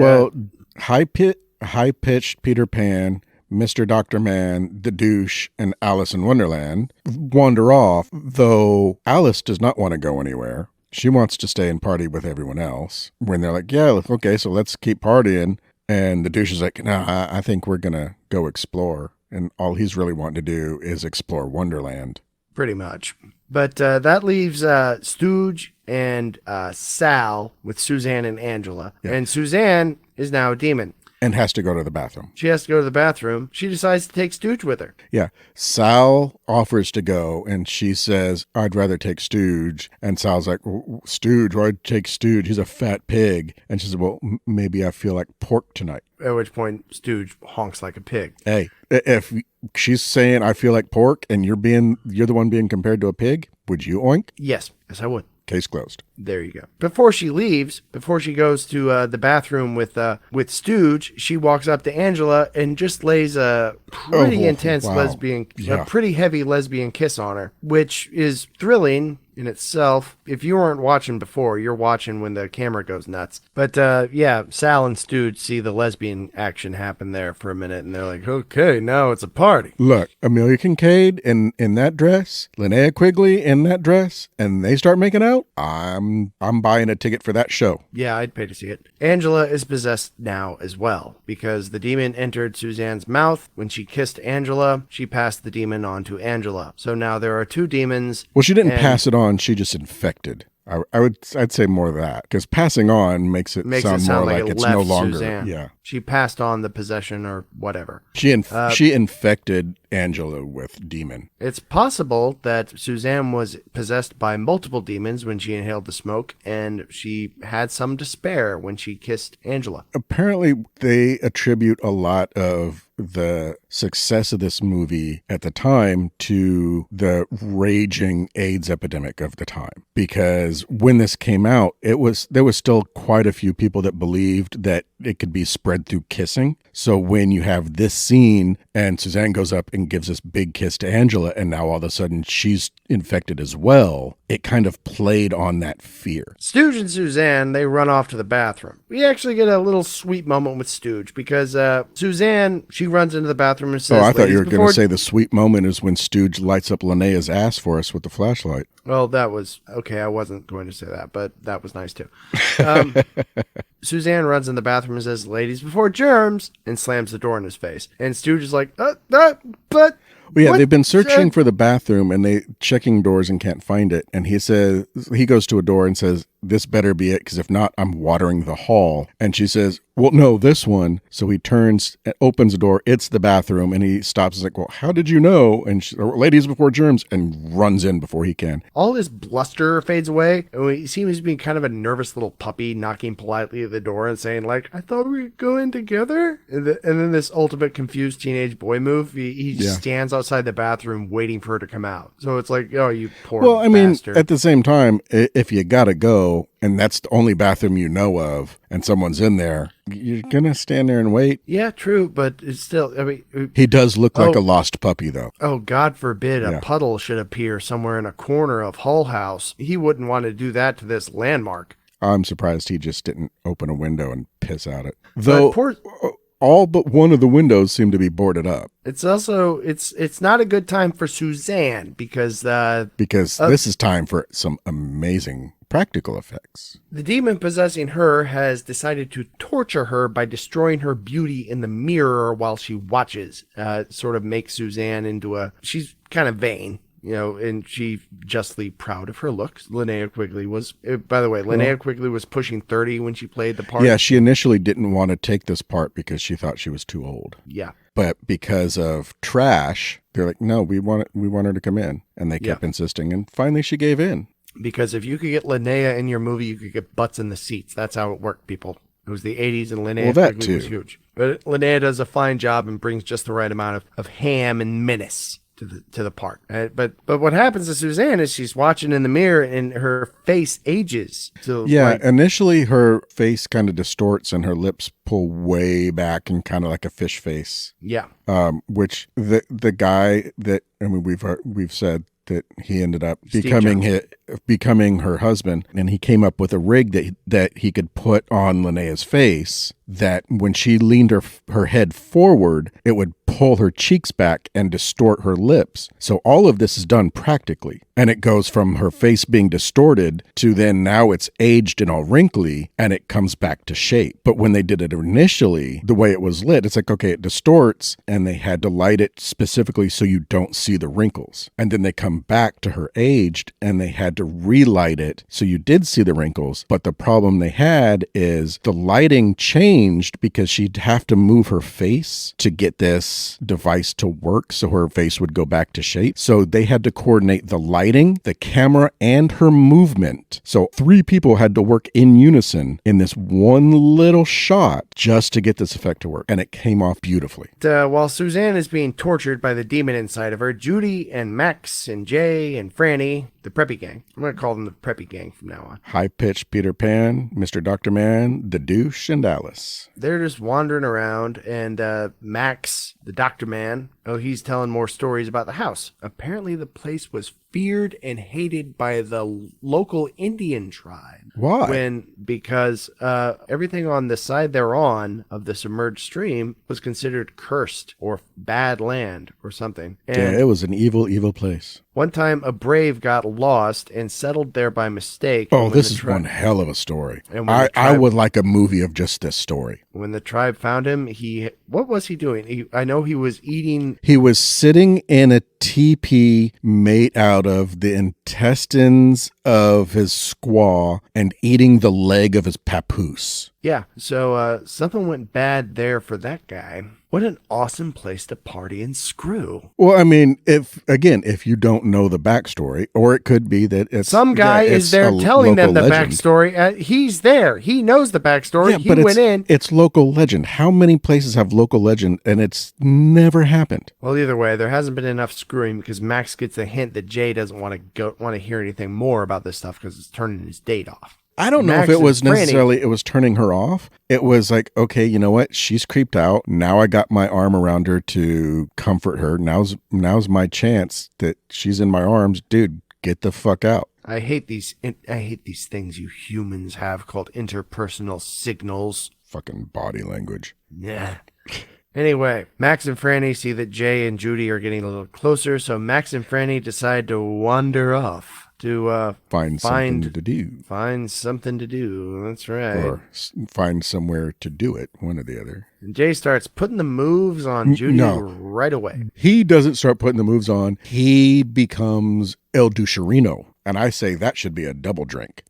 high-pitched Peter Pan, Mr. Dr. Man, the douche, and Alice in Wonderland wander off, though Alice does not want to go anywhere. She wants to stay and party with everyone else. When they're like, yeah, okay, so let's keep partying. And the douche is like, no, I think we're going to go explore. And all he's really wanting to do is explore Wonderland. Pretty much. But that leaves Stooge and Sal with Suzanne and Angela. Yeah. And Suzanne is now a demon. And has to go to the bathroom. She has to go to the bathroom. She decides to take Stooge with her. Yeah. Sal offers to go, and she says, I'd rather take Stooge. And Sal's like, Stooge, why'd take Stooge? He's a fat pig. And she said, well, maybe I feel like pork tonight. At which point, Stooge honks like a pig. Hey, if she's saying I feel like pork, and you're the one being compared to a pig, would you oink? Yes, I would. Case closed. There you go. Before she leaves, before she goes to the bathroom with Stooge, she walks up to Angela and just lays a pretty intense a pretty heavy lesbian kiss on her, which is thrilling in itself. If you weren't watching before, you're watching when the camera goes nuts. But Sal and Stooge see the lesbian action happen there for a minute, and they're like, okay, now it's a party. Look, Amelia Kincaid in that dress, Linnea Quigley in that dress, and they start making out. I'm buying a ticket for that show. Yeah, I'd pay to see it. Angela is possessed now as well, because the demon entered Suzanne's mouth. When she kissed Angela, she passed the demon on to Angela. So now there are two demons. Well, she didn't pass it on. She just infected. I'd say more of that, because passing on makes it sound more like it's no longer. Suzanne. Yeah, she passed on the possession or whatever. She infected Angela with demon. It's possible that Suzanne was possessed by multiple demons when she inhaled the smoke, and she had some to spare when she kissed Angela. Apparently, they attribute a lot of the success of this movie at the time to the raging AIDS epidemic of the time, because when this came out, there was still quite a few people that believed that it could be spread through kissing. So when you have this scene and Suzanne goes up and gives this big kiss to Angela, and now all of a sudden she's infected as well, it kind of played on that fear. Stooge and Suzanne, they run off to the bathroom. We actually get a little sweet moment with Stooge, because Suzanne, she runs into the bathroom and says, I thought you were going to say the sweet moment is when Stooge lights up Linnea's ass for us with the flashlight. Well, that was okay. I wasn't going to say that, but that was nice too. Suzanne runs in the bathroom and says, ladies before germs, and slams the door in his face. And Stooge is like, but... Well, yeah, they've been searching for the bathroom, and they checking doors and can't find it. And he goes to a door and says, this better be it, because if not, I'm watering the hall. And she says, well, no, this one. So he turns, opens the door. It's the bathroom. And he stops and is like, well, how did you know? And she, ladies before germs, and runs in before he can. All his bluster fades away. And he seems to be kind of a nervous little puppy knocking politely at the door and saying, like, I thought we were going together. And then this ultimate confused teenage boy move. He stands outside the bathroom waiting for her to come out. So it's like, oh, you poor bastard. Well, I mean, at the same time, if you got to go, and that's the only bathroom you know of, and someone's in there, you're going to stand there and wait. Yeah, true, but it's still, I mean... He does look like a lost puppy, though. Oh, God forbid a puddle should appear somewhere in a corner of Hull House. He wouldn't want to do that to this landmark. I'm surprised he just didn't open a window and piss out it. Though... all but one of the windows seem to be boarded up. It's also, it's not a good time for Suzanne because this is time for some amazing practical effects. The demon possessing her has decided to torture her by destroying her beauty in the mirror while she watches. Sort of makes Suzanne into she's kind of vain. You know, and she justly proud of her looks. Linnea Quigley was, by the way, Quigley was pushing 30 when she played the part. Yeah, she initially didn't want to take this part because she thought she was too old. Yeah. But because of trash, they're like, no, we want her to come in. And they kept insisting. And finally she gave in. Because if you could get Linnea in your movie, you could get butts in the seats. That's how it worked, people. It was the 80s and Linnea Quigley was huge. But Linnea does a fine job and brings just the right amount of ham and menace to the part. But what happens to Suzanne is she's watching in the mirror and her face ages. Initially her face kind of distorts and her lips pull way back and kind of like a fish face. Yeah. Which the guy that, I mean, we've said that he ended up becoming her husband, and he came up with a rig that he could put on Linnea's face, that when she leaned her head forward, it would pull her cheeks back and distort her lips. So all of this is done practically. And it goes from her face being distorted to then now it's aged and all wrinkly and it comes back to shape. But when they did it initially, the way it was lit, it's like, okay, it distorts, and they had to light it specifically so you don't see the wrinkles. And then they come back to her aged and they had to relight it so you did see the wrinkles. But the problem they had is the lighting changed because she'd have to move her face to get this device to work so her face would go back to shape. So they had to coordinate the lighting, the camera, and her movement. So 3 people had to work in unison in this one little shot just to get this effect to work. And it came off beautifully. While Suzanne is being tortured by the demon inside of her, Judy and Max and Jay and Franny, the Preppy Gang. I'm going to call them the Preppy Gang from now on. High-pitched Peter Pan, Mr. Dr. Man, the Douche, and Alice. They're just wandering around, and Max, the Dr. Man, he's telling more stories about the house. Apparently the place was feared and hated by the local Indian tribe. Why? Because everything on the side they're on of the submerged stream was considered cursed or bad land or something. And yeah, it was an evil, evil place. One time, a brave got lost and settled there by mistake. Oh, this is one hell of a story. I would like a movie of just this story. When the tribe found him, what was he doing? I know he was eating. He was sitting in a teepee made out of the intestines of his squaw and eating the leg of his papoose. Yeah, so something went bad there for that guy. What an awesome place to party and screw. Well, I mean, if you don't know the backstory, or it could be that it's some guy is there telling them the backstory. He's there. He knows the backstory. Yeah, he went in. It's local legend. How many places have local legend and it's never happened? Well, either way, there hasn't been enough screwing because Max gets a hint that Jay doesn't want to hear anything more about this stuff because it's turning his date off. I don't know if it was necessarily it was turning her off. It was like, okay, you know what? She's creeped out. Now I got my arm around her to comfort her. Now's my chance that she's in my arms. Dude, get the fuck out. I hate these things you humans have called interpersonal signals. Fucking body language. Yeah. Anyway, Max and Franny see that Jay and Judy are getting a little closer, so Max and Franny decide to wander off. To find something to do. Find something to do. That's right. Or find somewhere to do it, one or the other. And Jay starts putting the moves on Judy right away. He doesn't start putting the moves on. He becomes El Ducerino. And I say that should be a double drink.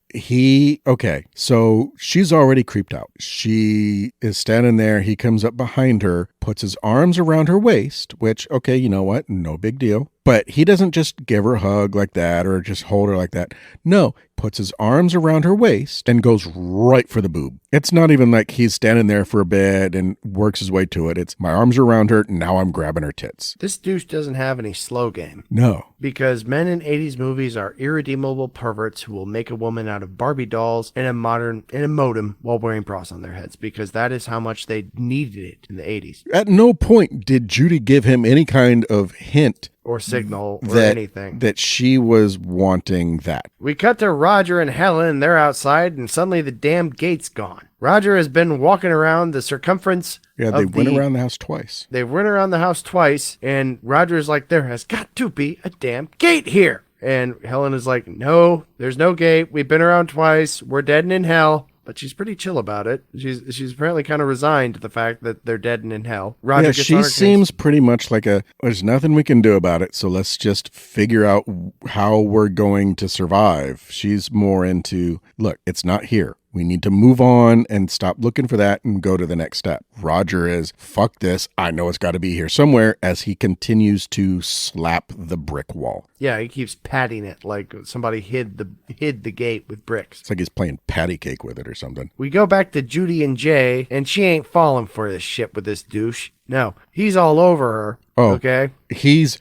So she's already creeped out. She is standing there. He comes up behind her, puts his arms around her waist, which, okay, you know what? No big deal. But he doesn't just give her a hug like that or just hold her like that. No, puts his arms around her waist and goes right for the boob. It's not even like he's standing there for a bit and works his way to it. It's my arms are around her, now I'm grabbing her tits. This douche doesn't have any slow game. No. Because men in 80s movies are irredeemable perverts who will make a woman out of Barbie dolls and a modem while wearing bras on their heads, because that is how much they needed it in the 80s. At no point did Judy give him any kind of hint or signal or anything that she was wanting that. We cut to Roger and Helen, and they're outside, and suddenly the damn gate's gone. Roger has been walking around the circumference. Yeah, they went around the house twice. They went around the house twice, and Roger's like, there has got to be a damn gate here. And Helen is like, no, there's no gate. We've been around twice. We're dead and in hell. But she's pretty chill about it. She's apparently kind of resigned to the fact that they're dead and in hell. Roger gets she seems pretty much like there's nothing we can do about it, so let's just figure out how we're going to survive. She's more into, look, it's not here. We need to move on and stop looking for that and go to the next step. Roger is, fuck this. I know it's got to be here somewhere, as he continues to slap the brick wall. Yeah, he keeps patting it like somebody hid the gate with bricks. It's like he's playing patty cake with it or something. We go back to Judy and Jay, and she ain't falling for this shit with this douche. No, he's all over her. Oh, okay? He's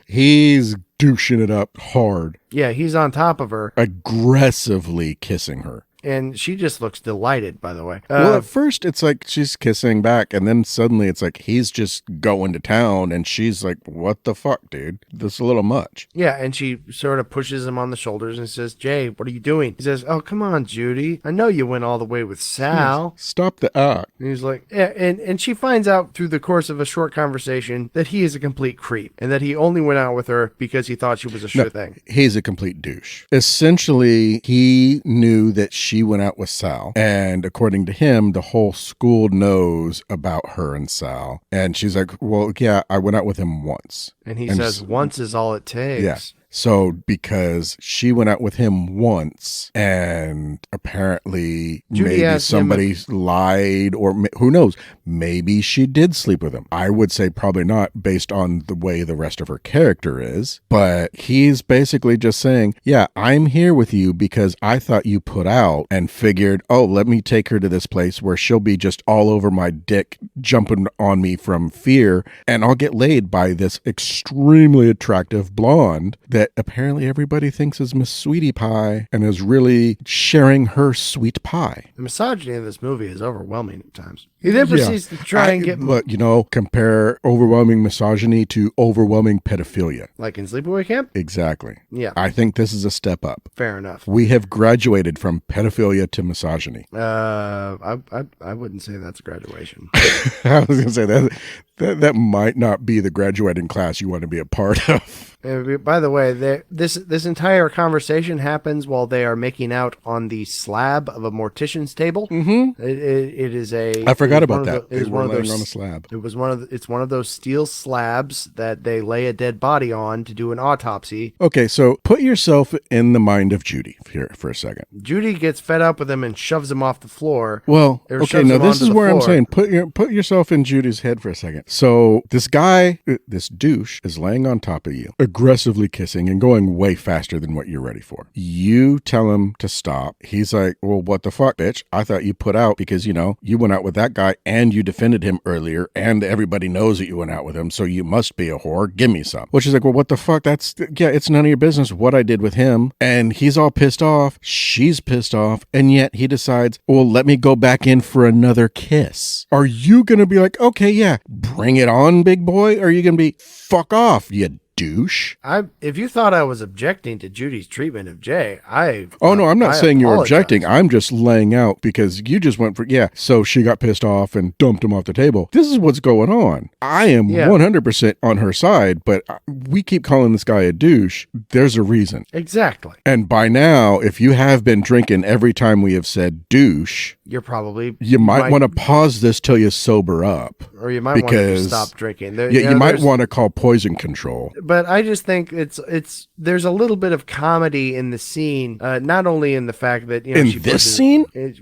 douching it up hard. Yeah, he's on top of her. Aggressively kissing her. And she just looks delighted, by the way. Well, at first it's like she's kissing back, and then suddenly it's like he's just going to town, and she's like, what the fuck, dude? This is a little much. Yeah, and she sort of pushes him on the shoulders and says, Jay, what are you doing? He says, oh, come on, Judy. I know you went all the way with Sal. Stop the act. And he's like, yeah, and she finds out through the course of a short conversation that he is a complete creep, and that he only went out with her because he thought she was a sure thing. He's a complete douche. Essentially, he knew that she went out with Sal, and according to him, the whole school knows about her and Sal. And she's like, well, yeah, I went out with him once. And he says, once is all it takes. Yeah. So because she went out with him once, and apparently maybe somebody lied, or who knows, maybe she did sleep with him. I would say probably not, based on the way the rest of her character is. But he's basically just saying, yeah, I'm here with you because I thought you put out, and figured, oh, let me take her to this place where she'll be just all over my dick, jumping on me from fear, and I'll get laid by this extremely attractive blonde that apparently everybody thinks is Miss Sweetie Pie and is really sharing her sweet pie. The misogyny of this movie is overwhelming at times. He then proceeds to try and get... Look, compare overwhelming misogyny to overwhelming pedophilia. Like in Sleepaway Camp? Exactly. Yeah. I think this is a step up. Fair enough. We have graduated from pedophilia to misogyny. I wouldn't say that's graduation. I was going to say that might not be the graduating class you want to be a part of. By the way, this entire conversation happens while they are making out on the slab of a mortician's table. Mm-hmm. It is a... I forgot about that. They were laying on a slab. It's one of those steel slabs that they lay a dead body on to do an autopsy. Okay, so put yourself in the mind of Judy here for a second. Judy gets fed up with him and shoves him off the floor. Well, okay, now this is where I'm saying put yourself in Judy's head for a second. So this guy, this douche, is laying on top of you, aggressively kissing and going way faster than what you're ready for. You tell him to stop. He's like, well, what the fuck, bitch? I thought you put out because, you went out with that guy and you defended him earlier and everybody knows that you went out with him, so you must be a whore. Give me some. Well, she's like, well, what the fuck? It's none of your business what I did with him. And he's all pissed off. She's pissed off. And yet he decides, well, let me go back in for another kiss. Are you going to be like, okay, yeah, bring it on, big boy? Or are you going to be, fuck off, you douche? If you thought I was objecting to Judy's treatment of Jay, no, I'm not saying you're objecting. I'm just laying out because you just went for, so she got pissed off and dumped him off the table. This is what's going on. I am 100% on her side, but we keep calling this guy a douche. There's a reason. Exactly. And by now, if you have been drinking every time we have said douche, you might want to pause this till you sober up. Or you might want to stop drinking. You might want to call poison control. But I just think there's a little bit of comedy in the scene, not only in the fact that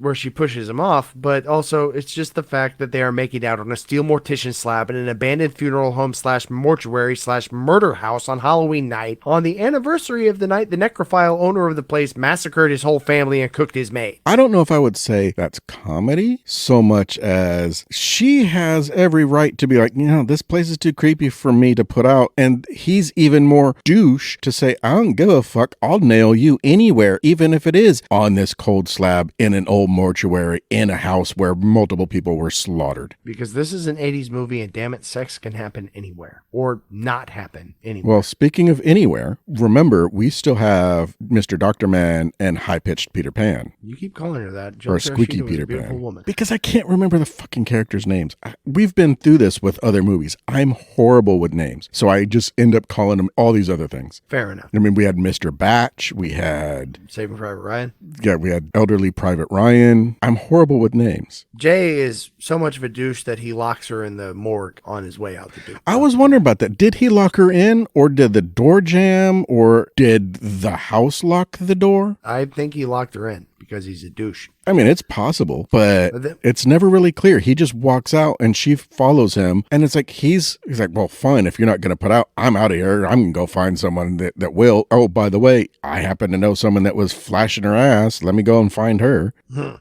where she pushes him off, but also it's just the fact that they are making out on a steel mortician slab in an abandoned funeral home / mortuary / murder house on Halloween night, on the anniversary of the night the necrophile owner of the place massacred his whole family and cooked his maid. I don't know if I would say that's comedy so much as she has every right to be like, this place is too creepy for me to put out. And he's even more douche to say, I don't give a fuck. I'll nail you anywhere, even if it is on this cold slab in an old mortuary in a house where multiple people were slaughtered. Because this is an 80s movie, and damn it, sex can happen anywhere or not happen anywhere. Well, speaking of anywhere, remember, we still have Mr. Dr. Man and High-Pitched Peter Pan. You keep calling her that. Or Squeaky Peter Pan. Woman. Because I can't remember the fucking characters' names. We've been through this with other movies. I'm horrible with names. So I just end up calling them all these other things. Fair enough. I mean, we had Mr. Batch. We had... Saving Private Ryan. Yeah, we had Elderly Private Ryan. I'm horrible with names. Jay is so much of a douche that he locks her in the morgue on his way out the door. I was wondering about that. Did he lock her in, or did the door jam, or did the house lock the door? I think he locked her in because he's a douche. I mean, it's possible, but it's never really clear. He just walks out and she follows him. And it's like, he's like, well, fine. If you're not going to put out, I'm out of here. I'm going to go find someone that will. Oh, by the way, I happen to know someone that was flashing her ass. Let me go and find her.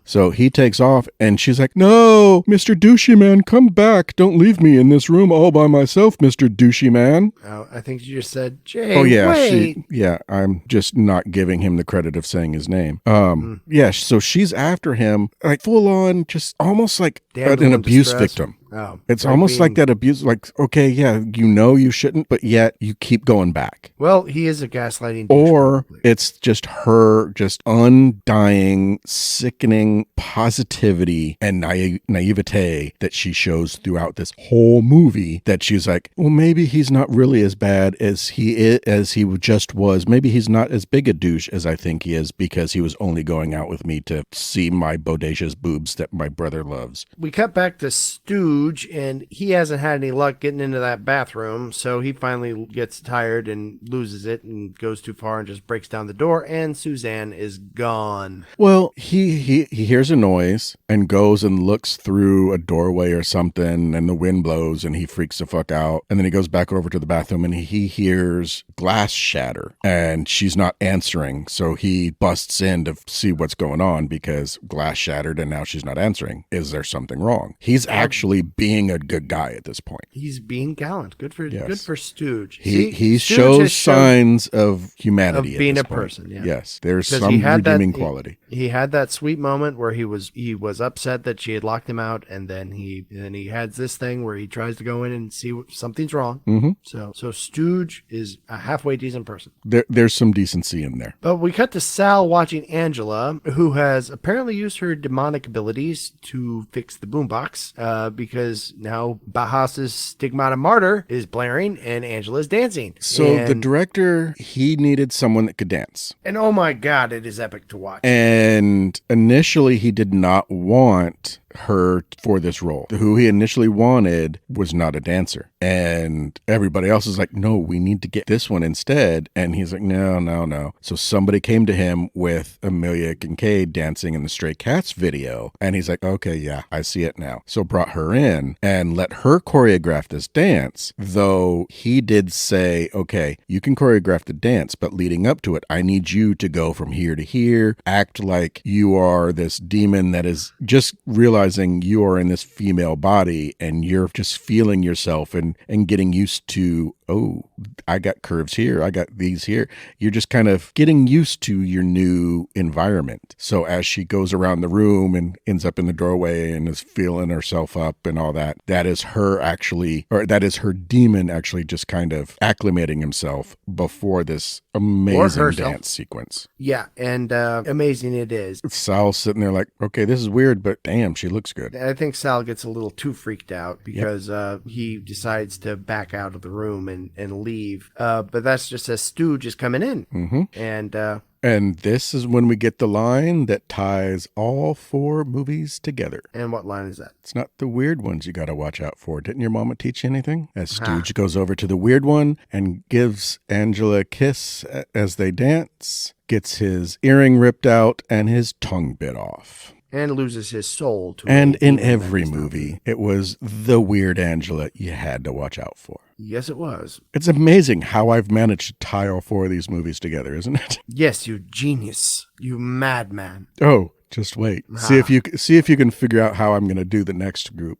So he takes off and she's like, no, Mr. Douchey Man, come back. Don't leave me in this room all by myself, Mr. Douchey Man. Oh, I think you just said, Jay, oh, yeah. wait. I'm just not giving him the credit of saying his name. Yeah, so she's after him, like full on, just almost like an abuse victim. Oh, it's almost like that abuse, like, okay, yeah, you shouldn't, but yet you keep going back. Well, he is a gaslighting. Or it's just her just undying, sickening positivity and naivete that she shows throughout this whole movie, that she's like, well, maybe he's not really as bad as he just was. Maybe he's not as big a douche as I think he is, because he was only going out with me to see my bodacious boobs that my brother loves. We cut back to Stu, and he hasn't had any luck getting into that bathroom, so he finally gets tired and loses it and goes too far and just breaks down the door, and Suzanne is gone. Well, he hears a noise and goes and looks through a doorway or something, and the wind blows and he freaks the fuck out, and then he goes back over to the bathroom and he hears glass shatter and she's not answering, so he busts in to see what's going on because glass shattered and now she's not answering. Is there something wrong? He's actually being a good guy at this point. He's being gallant. Good for Stooge. He shows signs of humanity, of being a person. Yeah. Yes, there's some redeeming quality. He had that sweet moment where he was upset that she had locked him out, and then he had this thing where he tries to go in and see something's wrong. Mm-hmm. So Stooge is a halfway decent person. There's some decency in there. But we cut to Sal watching Angela, who has apparently used her demonic abilities to fix the boombox, because now Bauhaus's Stigmata Martyr is blaring and Angela's dancing. So the director, he needed someone that could dance. And oh my God, it is epic to watch. And initially he did not want her for this role. Who he initially wanted was not a dancer. And everybody else is like, no, we need to get this one instead. And he's like, no. So somebody came to him with Amelia Kincaid dancing in the Stray Cats video. And he's like, okay, yeah, I see it now. So brought her in and let her choreograph this dance. Though he did say, okay, you can choreograph the dance, but leading up to it, I need you to go from here to here, act like you are this demon that is just realizing you are in this female body and you're just feeling yourself and getting used to, oh, I got curves here, I got these here. You're just kind of getting used to your new environment. So as she goes around the room and ends up in the doorway and is feeling herself up and all that, that is her demon actually just kind of acclimating himself before this amazing dance sequence. Yeah, and amazing it is. Sal's sitting there like, okay, this is weird, but damn, she looks good. I think Sal gets a little too freaked out because he decides to back out of the room and leave. But that's just as Stooge is coming in. Mm-hmm. And And this is when we get the line that ties all 4 movies together. And what line is that? It's not the weird ones you got to watch out for. Didn't your mama teach you anything? As Stooge goes over to the weird one and gives Angela a kiss as they dance, gets his earring ripped out and his tongue bit off. And loses his soul to And in every movie, it was the weird Angela you had to watch out for. Yes, it was. It's amazing how I've managed to tie all 4 of these movies together, isn't it? Yes, you genius. You madman. Oh, just wait. See if you can figure out how I'm going to do the next group.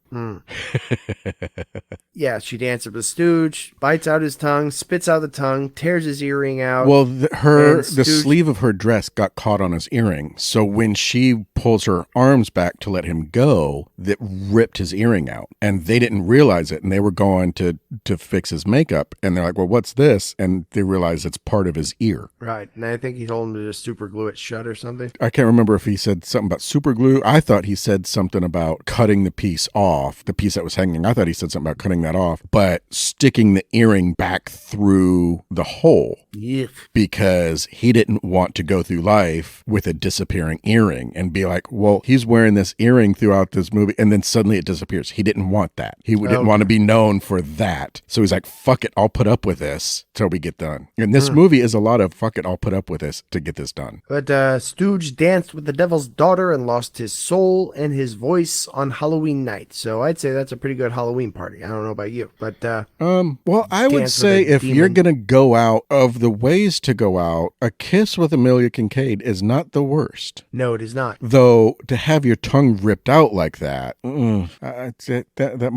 Yeah, she dances with Stooge, bites out his tongue, spits out the tongue, tears his earring out. Well, the sleeve of her dress got caught on his earring. So when she pulls her arms back to let him go, that ripped his earring out. And they didn't realize it. And they were going to fix his makeup. And they're like, well, what's this? And they realize it's part of his ear. Right. And I think he told him to just super glue it shut or something. I can't remember if he said something about super glue. I thought he said something about cutting the piece off, the piece that was hanging. I thought he said something about cutting that off, but sticking the earring back through the hole. Yeah. Because he didn't want to go through life with a disappearing earring and be like, well, he's wearing this earring throughout this movie and then suddenly it disappears. He didn't want that. He didn't want to be known for that. So he's like, fuck it, I'll put up with this till we get done. And this movie is a lot of fuck it, I'll put up with this to get this done. But Stooge danced with the devil's daughter and lost his soul and his voice on Halloween night. So I'd say that's a pretty good Halloween party. I don't know about you, but well, I would say if you're gonna go out, of the ways to go out, a kiss with Amelia Kincaid is not the worst. No, it is not. Though to have your tongue ripped out like that, that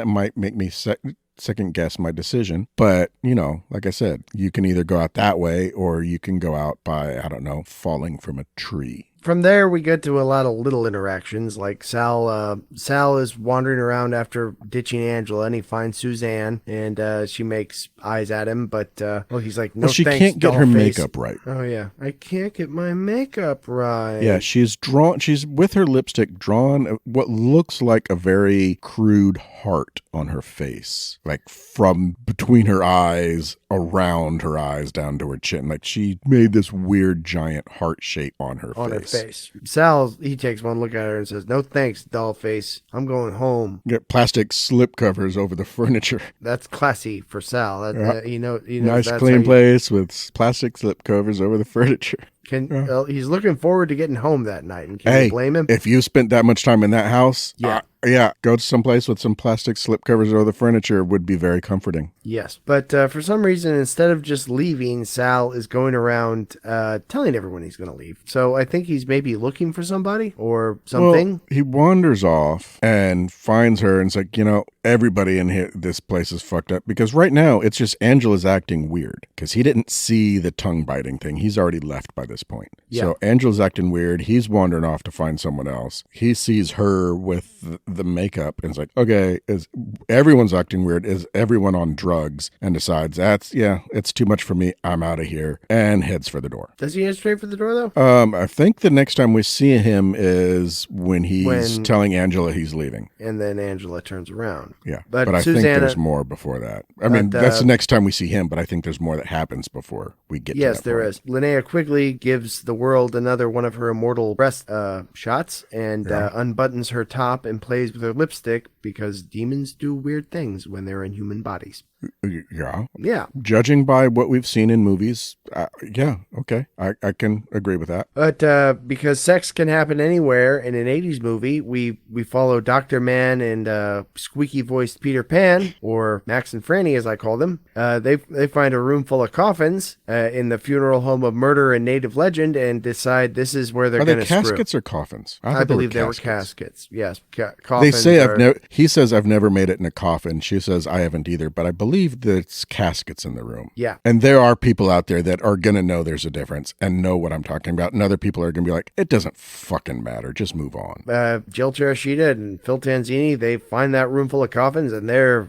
might make me second guess my decision. But, like I said, you can either go out that way or you can go out by, I don't know, falling from a tree. From there, we get to a lot of little interactions, like Sal is wandering around after ditching Angela, and he finds Suzanne, and she makes eyes at him, but he's like, no, she thanks, can't get her dollface. makeup right. Oh, yeah. I can't get my makeup right. Yeah, she's with her lipstick drawn what looks like a very crude heart on her face, like from between her eyes, around her eyes, down to her chin. Like she made this weird giant heart shape on her face. Sal, he takes one look at her and says, no thanks, doll face. I'm going home. Get plastic slip covers over the furniture. That's classy for Sal. Nice clean place with plastic slip covers over the furniture. He's looking forward to getting home that night. And can you blame him? If you spent that much time in that house, go to some place with some plastic slip covers over the furniture would be very comforting. Yes, but for some reason, instead of just leaving, Sal is going around telling everyone he's going to leave. So I think he's maybe looking for somebody or something. Well, he wanders off and finds her and is like, everybody in here, this place is fucked up. Because right now, it's just Angela's acting weird because he didn't see the tongue biting thing. He's already left by this point. Yeah. So Angela's acting weird. He's wandering off to find someone else. He sees her with the makeup and is like, okay, everyone's acting weird. Is everyone on drugs? And decides it's too much for me. I'm out of here, and heads for the door. Does he head straight for the door though? I think the next time we see him is when he's telling Angela he's leaving. And then Angela turns around. Yeah. But I think there's more before that. I mean, that's the next time we see him, but I think there's more that happens before we get to that. Yes, there is. Linnea quickly gives the world another one of her immortal breast shots and unbuttons her top and plays with her lipstick because demons do weird things when they're in human bodies. Yeah. Judging by what we've seen in movies, okay. I can agree with that. But because sex can happen anywhere in an 80s movie, we follow Dr. Man and squeaky-voiced Peter Pan, or Max and Franny as I call them. They find a room full of coffins in the funeral home of murder and native legend and decide this is where they're going to screw. Are they caskets or coffins? I believe they were caskets. Yes, coffins. They say he says I've never made it in a coffin. She says I haven't either, but I believe there's caskets in the room. Yeah. And there are people out there that are going to know there's a difference and know what I'm talking about. And other people are going to be like, it doesn't fucking matter. Just move on. Jill Cherishita and Phil Tanzini, they find that room full of coffins and they're,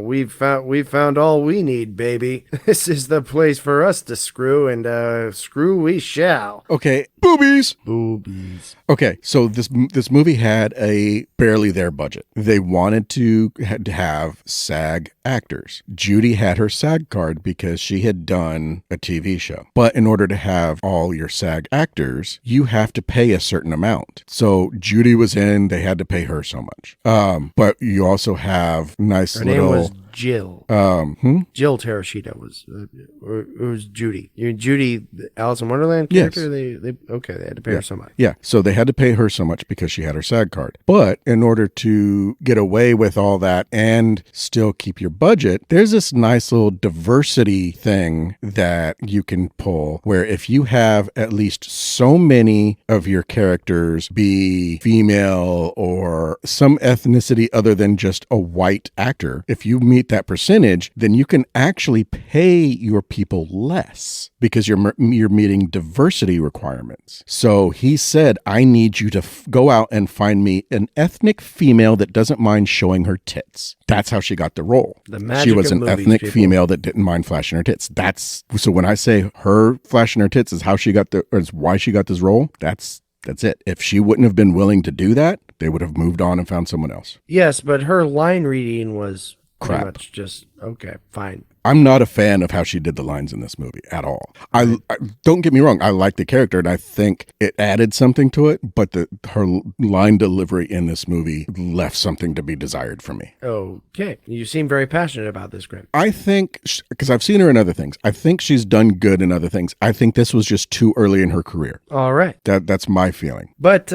we've found all we need, baby. This is the place for us to screw, and screw we shall. Okay. Boobies. Boobies. Okay. So this movie had had a barely their budget. They wanted to have SAG actors. Judy had her SAG card because she had done a TV show. But in order to have all your SAG actors, you have to pay a certain amount. So Judy was in, they had to pay her so much. But you also have nice Her little... name was Jill. Jill Teresita was Judy. Judy, the Alice in Wonderland character? Yes. They had to pay her so much. Yeah, so they had to pay her so much because she had her SAG card. But in order to get away with all that and still keep your budget, there's this nice little diversity thing that you can pull where if you have at least so many of your characters be female or some ethnicity other than just a white actor, if you meet that percentage, then you can actually pay your people less because you're meeting diversity requirements. So he said, I need you to go out and find me an ethnic female that doesn't mind showing her tits. That's how she got the role. She was an ethnic female that didn't mind flashing her tits. So when I say her flashing her tits is how she got is why she got this role, that's it. If she wouldn't have been willing to do that, they would have moved on and found someone else. Yes, but her line reading was crap. Pretty much just, okay, fine. I'm not a fan of how she did the lines in this movie at all. I don't get me wrong. I like the character and I think it added something to it, but her line delivery in this movie left something to be desired for me. Okay. You seem very passionate about this, Grim. I think, because I've seen her in other things, I think she's done good in other things. I think this was just too early in her career. All right. That's my feeling. But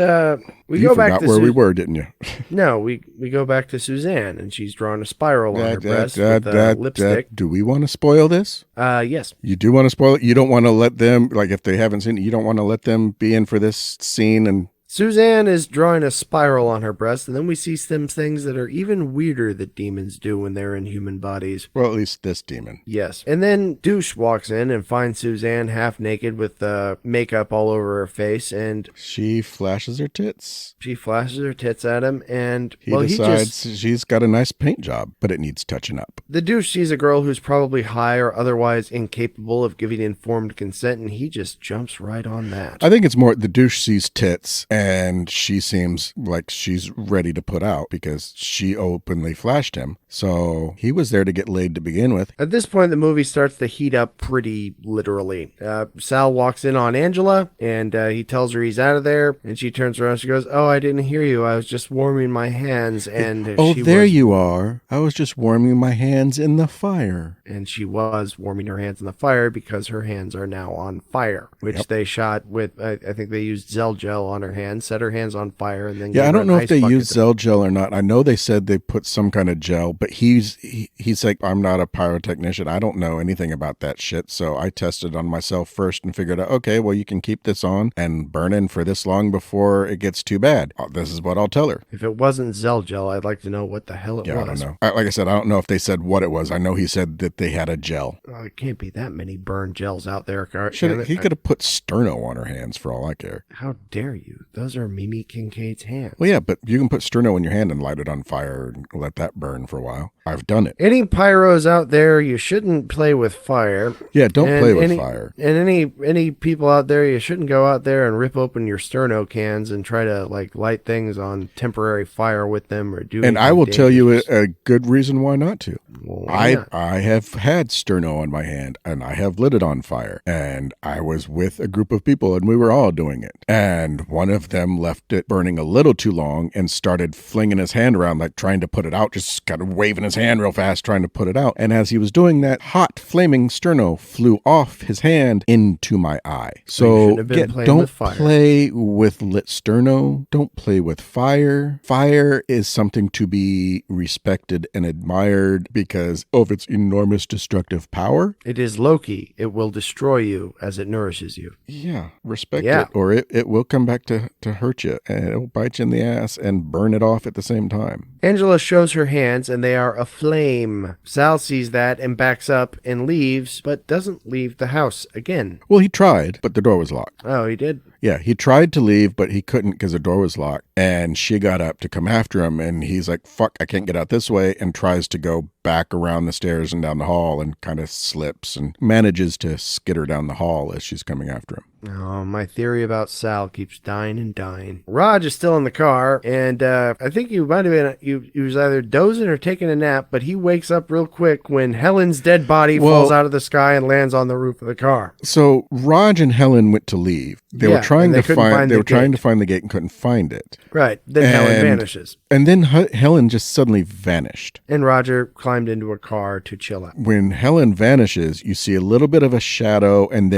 we go back to where we were, didn't you? No, we go back to Suzanne, and she's drawing a spiral on her breast with lipstick. Do we want to spoil this? Yes. You do want to spoil it? You don't want to let them, like if they haven't seen it, you don't want to let them be in for this scene and... Suzanne is drawing a spiral on her breast, and then we see some things that are even weirder that demons do when they're in human bodies. Well, at least this demon. Yes. And then Douche walks in and finds Suzanne half naked with makeup all over her face, and... She flashes her tits. She flashes her tits at him, and... He decides she's got a nice paint job, but it needs touching up. The Douche sees a girl who's probably high or otherwise incapable of giving informed consent, and he just jumps right on that. I think it's more the Douche sees tits, and she seems like she's ready to put out because she openly flashed him. So he was there to get laid to begin with. At this point, the movie starts to heat up pretty literally. Sal walks in on Angela, and he tells her he's out of there. And she turns around and she goes, "Oh, I didn't hear you. I was just warming my hands." And you are. I was just warming my hands in the fire. And she was warming her hands in the fire because her hands are now on fire, which they shot with, I think they used Zell gel on her hands, set her hands on fire, and then I don't know if they used Zell gel or not. I know they said they put some kind of gel, but he's like, I'm not a pyrotechnician. I don't know anything about that shit. So I tested on myself first and figured out, okay, well, you can keep this on and burn in for this long before it gets too bad. This is what I'll tell her. If it wasn't Zell gel, I'd like to know what the hell it was. I don't know. Like I said, I don't know if they said what it was. I know he said that they had a gel. Oh, it can't be that many burn gels out there. He could have put sterno on her hands for all I care. How dare you? Those are Mimi Kincaid's hands. Well, yeah, but you can put sterno in your hand and light it on fire and let that burn for a while. I've done it. Any pyros out there, you shouldn't play with fire. Yeah, don't play with fire. And any people out there, you shouldn't go out there and rip open your sterno cans and try to like light things on temporary fire with them or do. And I will tell you a good reason why not to. Well, I have had sterno on my hand and I have lit it on fire, and I was with a group of people and we were all doing it, and one of them left it burning a little too long and started flinging his hand around like trying to put it out, just kind of waving his hand real fast trying to put it out, and as he was doing that, hot flaming sterno flew off his hand into my eye. So don't play with lit sterno. Don't play with fire. Fire is something to be respected and admired because of its enormous destructive power. It is Loki. It will destroy you as it nourishes you. Yeah, respect it, or it will come back to hurt you, and it will bite you in the ass and burn it off at the same time. Angela shows her hands, and they are aflame. Sal sees that and backs up and leaves, but doesn't leave the house again. Well, he tried, but the door was locked. Oh, he did? Yeah, he tried to leave, but he couldn't because the door was locked. And she got up to come after him, and he's like, fuck, I can't get out this way, and tries to go back around the stairs and down the hall and kind of slips and manages to skitter down the hall as she's coming after him. Oh, my theory about Sal keeps dying and dying. Raj is still in the car, and I think he might have been, he was either dozing or taking a nap, but he wakes up real quick when Helen's dead body falls out of the sky and lands on the roof of the car. So Raj and Helen went to leave. They were trying to find the gate and couldn't find it. Right. Then Helen vanishes. And then Helen just suddenly vanished. And Roger climbed into a car to chill out. When Helen vanishes, you see a little bit of a shadow, and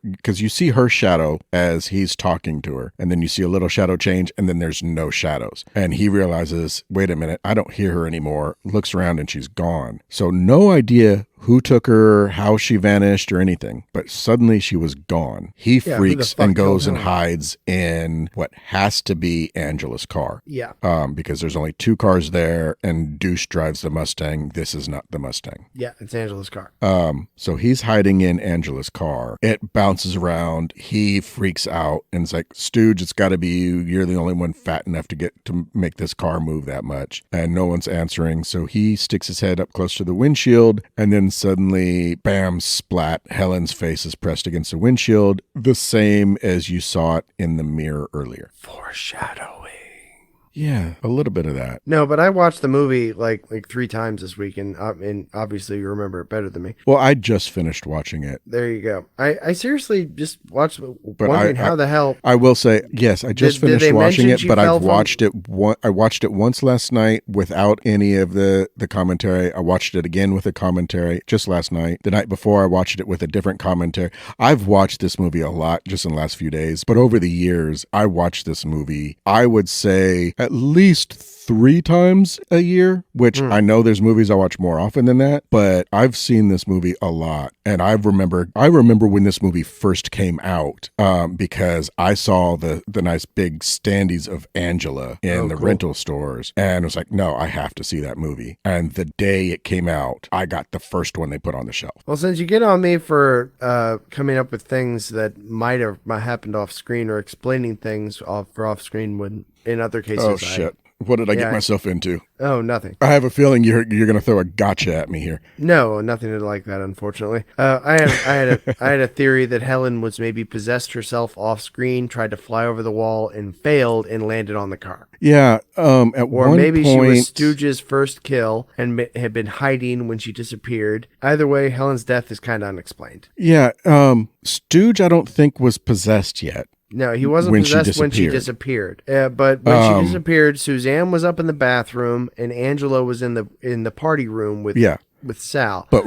because you see her shadow as he's talking to her, and then you see a little shadow change, and then there's no shadows. And he realizes, wait a minute, I don't hear her anymore. Looks around and she's gone. So no idea who took her, how she vanished, or anything. But suddenly she was gone. He freaks and goes and hides in what has to be Angela's car. Yeah. Because there's only 2 cars there, and Douche drives the Mustang. This is not the Mustang. Yeah, it's Angela's car. So he's hiding in Angela's car. It bounces around. He freaks out and it's like, Stooge, it's got to be you. You're the only one fat enough to make this car move that much. And no one's answering. So he sticks his head up close to the windshield, and then suddenly, bam, splat, Helen's face is pressed against the windshield, the same as you saw it in the mirror earlier. Foreshadowing. Yeah, a little bit of that. No, but I watched the movie like 3 times this week, and obviously you remember it better than me. Well, I just finished watching it. There you go. I seriously just watched, wondering how the hell. I will say, yes, I just finished watching it, but I watched it once last night without any of the commentary. I watched it again with a commentary just last night. The night before, I watched it with a different commentary. I've watched this movie a lot just in the last few days, but over the years, I watched this movie, I would say, at least 3 times a year, which I know there's movies I watch more often than that, but I've seen this movie a lot. And I remember when this movie first came out, because I saw the nice big standees of Angela in the rental stores, and I was like, no, I have to see that movie. And the day it came out, I got the first one they put on the shelf. Well, since you get on me for coming up with things that might have happened off screen, or explaining things off screen when in other cases. Oh, shit. What did I get myself into? Oh, nothing. I have a feeling you're going to throw a gotcha at me here. No, nothing like that, unfortunately. I had a theory that Helen was maybe possessed herself off screen, tried to fly over the wall and failed and landed on the car. Yeah. Or maybe she was Stooge's first kill and had been hiding when she disappeared. Either way, Helen's death is kind of unexplained. Yeah. Stooge, I don't think, was possessed yet. No, he wasn't possessed when she disappeared. But when she disappeared, Suzanne was up in the bathroom and Angela was in the party room with Sal. But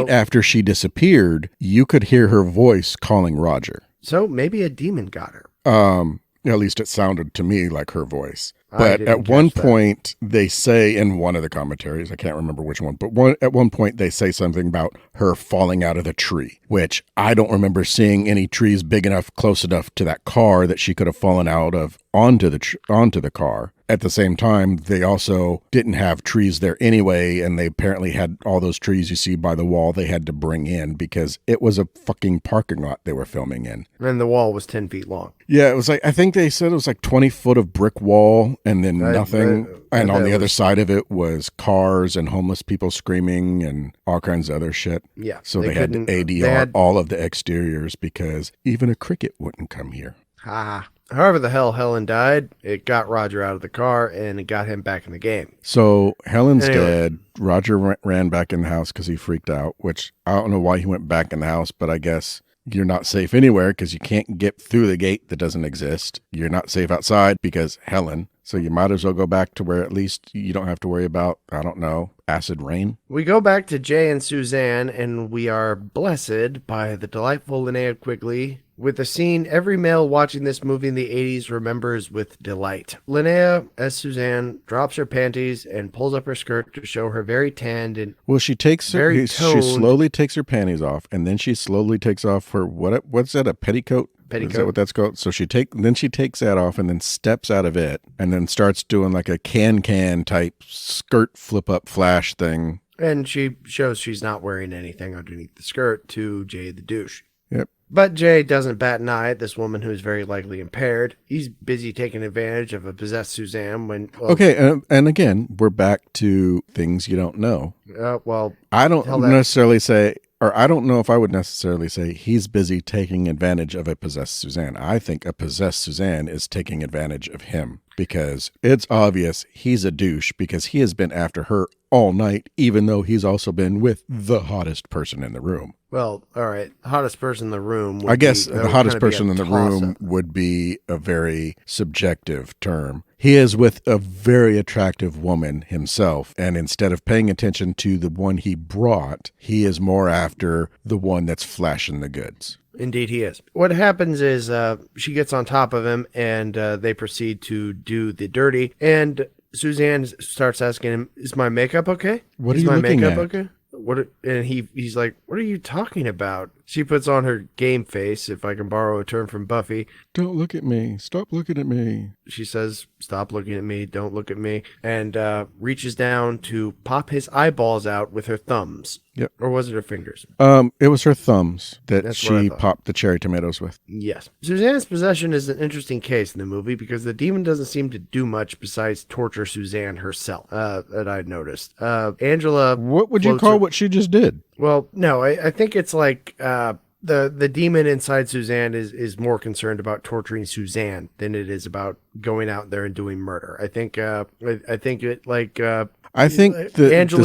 after she disappeared, you could hear her voice calling Roger. So maybe a demon got her. At least it sounded to me like her voice. But at one point, they say in one of the commentaries, I can't remember which one, but at one point they say something about her falling out of the tree, which I don't remember seeing any trees big enough, close enough to that car that she could have fallen out of onto the car. At the same time, they also didn't have trees there anyway, and they apparently had all those trees you see by the wall they had to bring in because it was a fucking parking lot they were filming in. And the wall was 10 feet long. Yeah, it was like, I think they said it was like 20 foot of brick wall and then nothing. And on the other side of it was cars and homeless people screaming and all kinds of other shit. Yeah. So they had to ADR all of the exteriors because even a cricket wouldn't come here. However the hell Helen died, it got Roger out of the car and it got him back in the game. So Helen's dead. Roger ran back in the house because he freaked out, which I don't know why he went back in the house, but I guess you're not safe anywhere because you can't get through the gate that doesn't exist. You're not safe outside because Helen. So you might as well go back to where at least you don't have to worry about, I don't know, acid rain. We go back to Jay and Suzanne, and we are blessed by the delightful Linnea Quigley with a scene every male watching this movie in the 80s remembers with delight. Linnea, as Suzanne, drops her panties and pulls up her skirt to show her very tanned and she slowly takes her panties off, and then she slowly takes off her, what's that, a petticoat? Is that what that's called? So she takes that off and then steps out of it and then starts doing like a can type skirt flip up flash thing. And she shows she's not wearing anything underneath the skirt to Jay the douche. Yep. But Jay doesn't bat an eye at this woman who is very likely impaired. He's busy taking advantage of a possessed Suzanne when... Well, Okay, and again, we're back to things you don't know. I don't necessarily say, or I don't know if I would necessarily say he's busy taking advantage of a possessed Suzanne. I think a possessed Suzanne is taking advantage of him because it's obvious he's a douche because he has been after her all night, even though he's also been with the hottest person in the room. Well, all right. The hottest person in the room would I guess be, the hottest person in the room would be a very subjective term. He is with a very attractive woman himself, and instead of paying attention to the one he brought, he is more after the one that's flashing the goods. Indeed he is. What happens is she gets on top of him, and they proceed to do the dirty, and Suzanne starts asking him, "Is my makeup okay? What is are you my looking makeup at? okay?" And he's like, "What are you talking about?" She puts on her game face, if I can borrow a term from Buffy. "Don't look at me. Stop looking at me." She says, "Stop looking at me. Don't look at me." And reaches down to pop his eyeballs out with her thumbs. Yep. Or was it her fingers? It was her thumbs that That's what I she thought. popped the cherry tomatoes with. Yes. Suzanne's possession is an interesting case in the movie because the demon doesn't seem to do much besides torture Suzanne herself, that I'd noticed. Angela... What would you call what she just did? Well, no, I think it's like... The demon inside Suzanne is more concerned about torturing Suzanne than it is about going out there and doing murder. I think the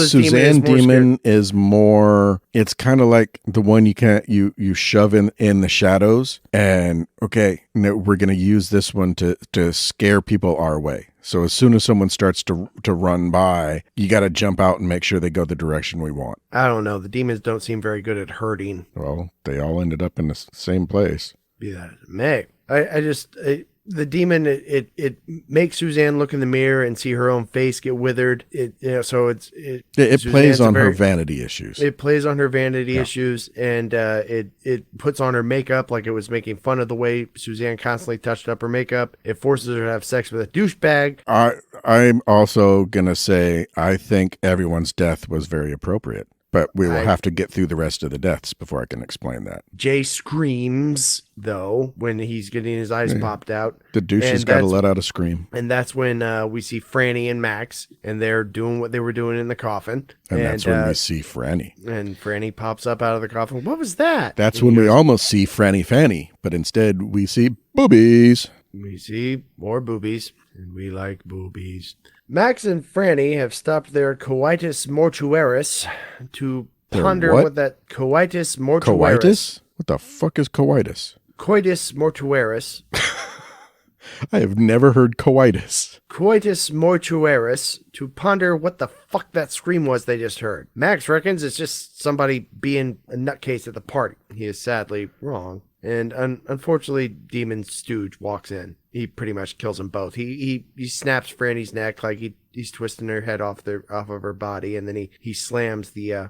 Suzanne demon is more, it's kind of like the one you shove in the shadows, and okay, no, we're going to use this one to scare people our way. So as soon as someone starts to run by, you got to jump out and make sure they go the direction we want. I don't know. The demons don't seem very good at hurting. Well, they all ended up in the same place. Be that as it may. The demon, it makes Suzanne look in the mirror and see her own face get withered. It plays on her vanity issues. It plays on her vanity issues, and it puts on her makeup like it was making fun of the way Suzanne constantly touched up her makeup. It forces her to have sex with a douchebag. I'm also gonna say I think everyone's death was very appropriate. But we will have to get through the rest of the deaths before I can explain that. Jay screams, though, when he's getting his eyes popped out. The douche has got to let out a scream. And that's when we see Franny and Max, and they're doing what they were doing in the coffin. And that's when we see Franny. And Franny pops up out of the coffin. What was that? That's when we almost see Franny Fanny, but instead we see boobies. We see more boobies, and we like boobies. Max and Franny have stopped their coitus mortuaris to ponder what that coitus mortuaris... Coitus? What the fuck is coitus? Coitus mortuaris. I have never heard coitus. Coitus mortuaris, to ponder what the fuck that scream was they just heard. Max reckons it's just somebody being a nutcase at the party. He is sadly wrong. And unfortunately, Demon Stooge walks in. He pretty much kills them both. He snaps Franny's neck like he's twisting her head off of her body, and then he slams the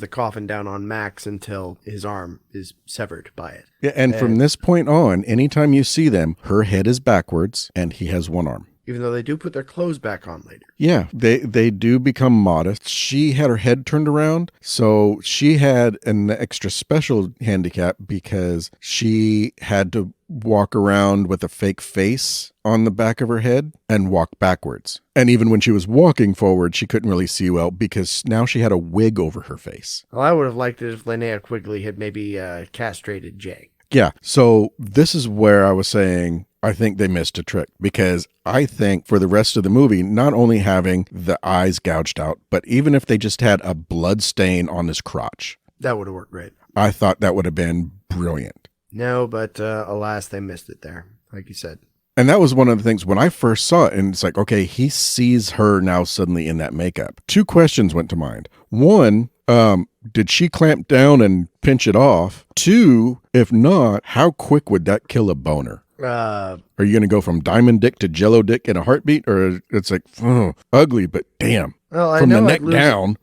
coffin down on Max until his arm is severed by it. Yeah, and from this point on, anytime you see them, her head is backwards and he has one arm. Even though they do put their clothes back on later. Yeah, they do become modest. She had her head turned around, so she had an extra special handicap because she had to walk around with a fake face on the back of her head and walk backwards. And even when she was walking forward, she couldn't really see well because now she had a wig over her face. Well, I would have liked it if Linnea Quigley had maybe castrated Jay. Yeah, so this is where I was saying I think they missed a trick, because I think for the rest of the movie, not only having the eyes gouged out, but even if they just had a blood stain on his crotch. That would have worked great. I thought that would have been brilliant. No, but alas, they missed it there, like you said. And that was one of the things when I first saw it, and it's like, okay, he sees her now suddenly in that makeup. Two questions went to mind. One, did she clamp down and pinch it off? Two, if not, how quick would that kill a boner? Are you going to go from diamond dick to jello dick in a heartbeat? Or it's like, ugly, but damn. Well, from the neck down.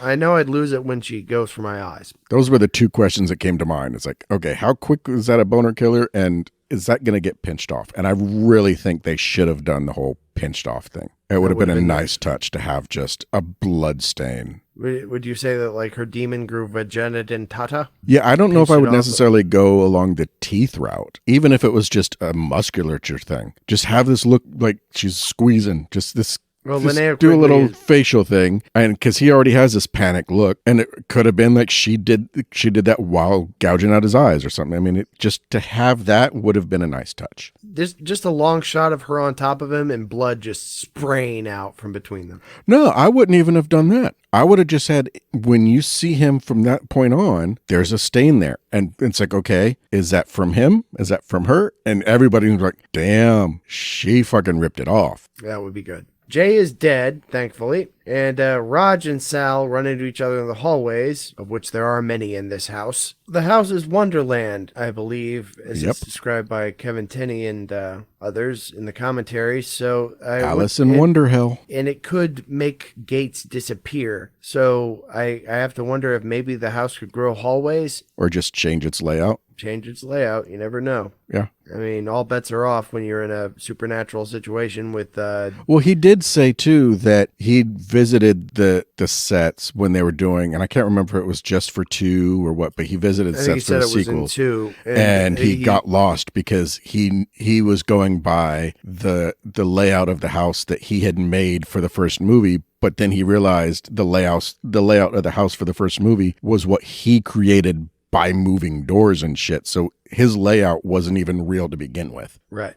I know I'd lose it when she goes for my eyes. Those were the two questions that came to mind. It's like, okay, how quick is that a boner killer? And is that going to get pinched off? And I really think they should have done the whole pinched off thing. It would have been a would've nice touch to have just a blood stain. Would you say that like her demon grew vagina dentata? Yeah, I don't know if I Pinch it would off. necessarily go along the teeth route, even if it was just a musculature thing. Just have this look like she's squeezing, just this. Well, Just Linnea do a Quigley little is- facial thing, and because he already has this panic look, and it could have been like she did that while gouging out his eyes or something. I mean, just to have that would have been a nice touch. just a long shot of her on top of him and blood just spraying out from between them. No, I wouldn't even have done that. I would have just had, when you see him from that point on, there's a stain there. And it's like, okay, is that from him? Is that from her? And everybody's like, damn, she fucking ripped it off. That would be good. Jay is dead, thankfully, and Raj and Sal run into each other in the hallways, of which there are many in this house. The house is Wonderland, I believe, as it's described by Kevin Tenney and others in the commentary. So Alice in Wonderhell. And it could make gates disappear. So I have to wonder if maybe the house could grow hallways. Or just change its layout. Change its layout. You never know. Yeah. I mean, all bets are off when you're in a supernatural situation with... Well, he did say, too, that he visited the sets when they were doing, and I can't remember if it was just for 2 or what, but he visited sets for the sequels. And he got lost because he was going by the layout of the house that he had made for the first movie, but then he realized the layout of the house for the first movie was what he created by moving doors and shit. So his layout wasn't even real to begin with. Right.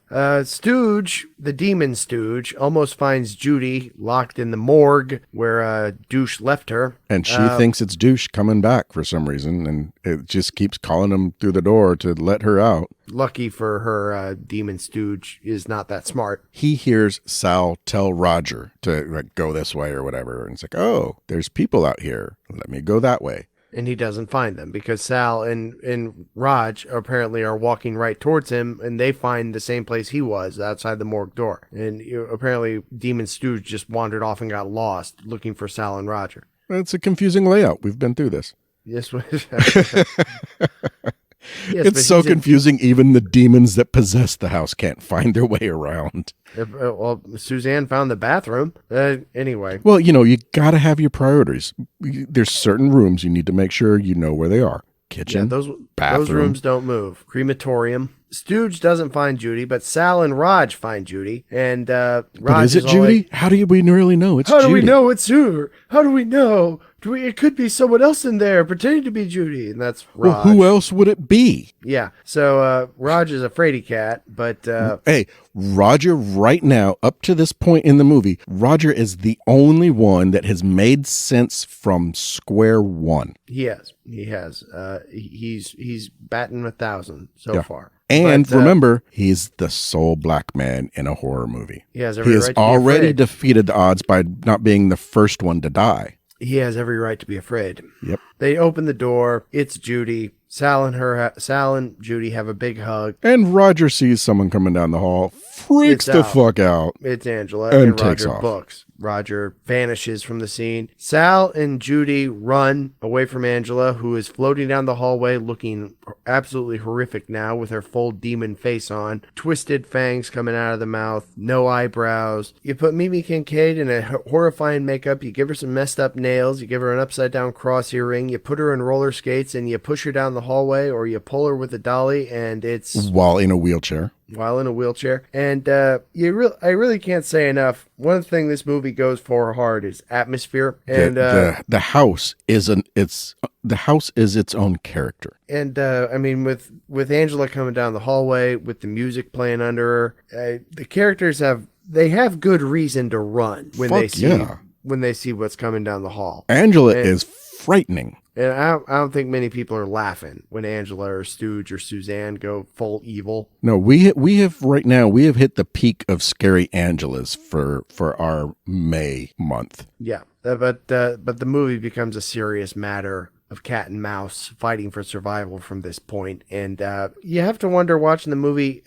Stooge, the demon Stooge, almost finds Judy locked in the morgue where Douche left her. And she thinks it's Douche coming back for some reason, and it just keeps calling him through the door to let her out. Lucky for her, demon Stooge is not that smart. He hears Sal tell Roger to like, go this way or whatever, and it's like, oh, there's people out here. Let me go that way. And he doesn't find them because Sal and Raj apparently are walking right towards him, and they find the same place he was, outside the morgue door. And apparently Demon Stooge just wandered off and got lost looking for Sal and Roger. It's a confusing layout. We've been through this. Yes. It's so confusing. Even the demons that possess the house can't find their way around. Well, Suzanne found the bathroom. Anyway. Well, you got to have your priorities. There's certain rooms you need to make sure you know where they are. Kitchen, bathroom. Those rooms don't move. Crematorium. Stooge doesn't find Judy, but Sal and Raj find Judy. And Raj but is it Judy? Like, how do we really know it's Judy? Judy? How do we know it's her? How do we know? It could be someone else in there pretending to be Judy, and that's Raj. Well, who else would it be? Yeah. So Raj is a fraidy cat, but hey, Roger, right now, up to this point in the movie, Roger is the only one that has made sense from square one. He has. He's batting 1,000 so far. And remember, he's the sole black man in a horror movie. He has already defeated the odds by not being the first one to die. He has every right to be afraid. Yep. They open the door. It's Judy. Sal and Judy have a big hug. And Roger sees someone coming down the hall, freaks the fuck out. It's Angela, and takes Roger off. books. Roger vanishes from the scene. Sal and Judy run away from Angela, who is floating down the hallway looking absolutely horrific now with her full demon face on. Twisted fangs coming out of the mouth. No eyebrows. You put Mimi Kincaid in a horrifying makeup. You give her some messed up nails. You give her an upside down cross earring. You put her in roller skates and you push her down the hallway, or you pull her with a dolly, and it's... While in a wheelchair. And I really can't say enough. One thing this movie goes for hard is atmosphere, and the house is its own character. And I mean, with Angela coming down the hallway with the music playing under her, the characters have good reason to run when they see what's coming down the hall. Angela is frightening. And I don't think many people are laughing when Angela or Stooge or Suzanne go full evil. No, we have hit the peak of scary Angelas for our May month. Yeah, but the movie becomes a serious matter of cat and mouse fighting for survival from this point. And you have to wonder, watching the movie,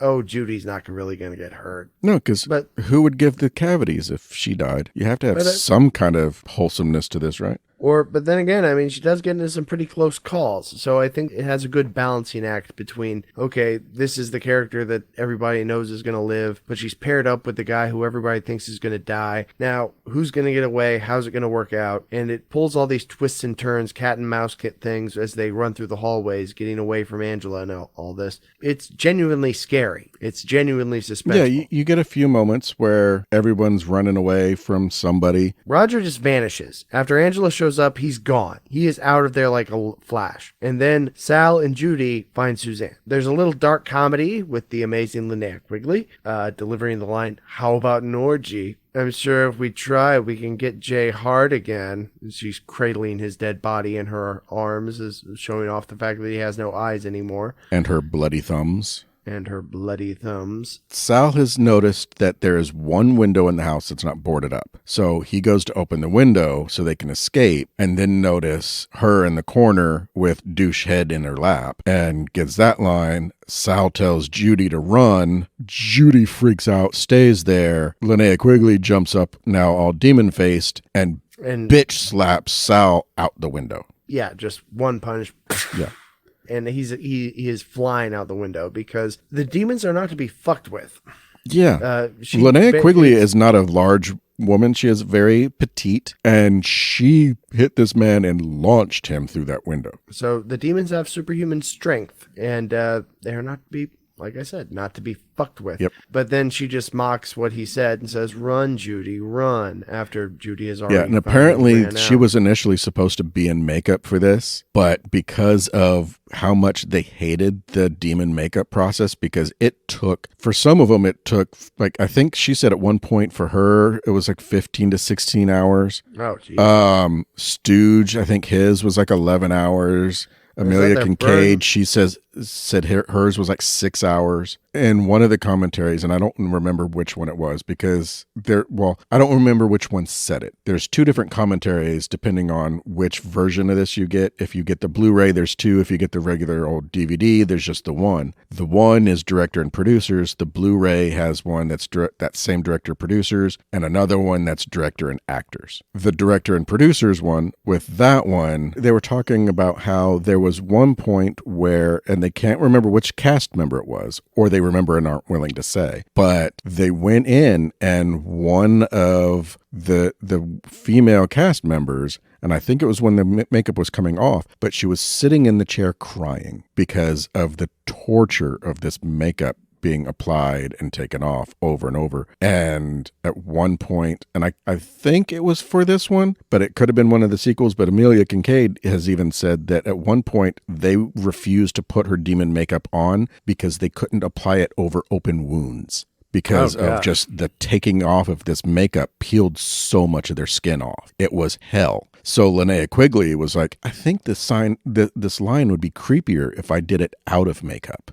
oh, Judy's not really going to get hurt. No, because But who would give the cavities if she died? You have to have some kind of wholesomeness to this, right? But then again, I mean, she does get into some pretty close calls. So I think it has a good balancing act between, okay, this is the character that everybody knows is going to live, but she's paired up with the guy who everybody thinks is going to die. Now, who's going to get away? How's it going to work out? And it pulls all these twists and turns, cat and mouse kit things as they run through the hallways, getting away from Angela and all this. It's genuinely scary. It's genuinely suspenseful. Yeah, you get a few moments where everyone's running away from somebody. Roger just vanishes. After Angela shows up, he's gone. He is out of there like a flash. And then Sal and Judy find Suzanne. There's a little dark comedy with the amazing Linnea Quigley delivering the line, "How about an orgy? I'm sure if we try, we can get Jay hard again." She's cradling his dead body in her arms, is showing off the fact that he has no eyes anymore. And her bloody thumbs. Sal has noticed that there is one window in the house that's not boarded up. So he goes to open the window so they can escape, and then notice her in the corner with douche head in her lap and gives that line. Sal tells Judy to run. Judy freaks out, stays there. Linnea Quigley jumps up, now all demon-faced, and bitch slaps Sal out the window. Yeah, just one punch. Yeah. And he is flying out the window because the demons are not to be fucked with. Yeah. Linnea Quigley is not a large woman. She is very petite, and she hit this man and launched him through that window. So the demons have superhuman strength, and they are not to be, like I said, not to be fucked with. Yep. But then she just mocks what he said and says, "Run, Judy, run," after Judy has already. Yeah, and apparently she was initially supposed to be in makeup for this, but because of how much they hated the demon makeup process, because it took, for some of them, it took, like, I think she said at one point for her, it was like 15 to 16 hours. Oh, geez. Stooge, I think his was like 11 hours. Amelia Kincaid, she said hers was like 6 hours. And one of the commentaries, and I don't remember which one it was because I don't remember which one said it. There's two different commentaries depending on which version of this you get. If you get the Blu-ray, there's two. If you get the regular old DVD, there's just the one. The one is director and producers. The Blu-ray has one that's that same director producers, and another one that's director and actors. The director and producers one, with that one, they were talking about how there was one point where, and they can't remember which cast member it was, or they remember and aren't willing to say, but they went in and one of the female cast members, and I think it was when the makeup was coming off, but she was sitting in the chair crying because of the torture of this makeup being applied and taken off over and over. And at one point, and I think it was for this one, but it could have been one of the sequels, but Amelia Kincaid has even said that at one point they refused to put her demon makeup on because they couldn't apply it over open wounds. Because of just the taking off of this makeup peeled so much of their skin off. It was hell. So Linnea Quigley was like, I think this line would be creepier if I did it out of makeup.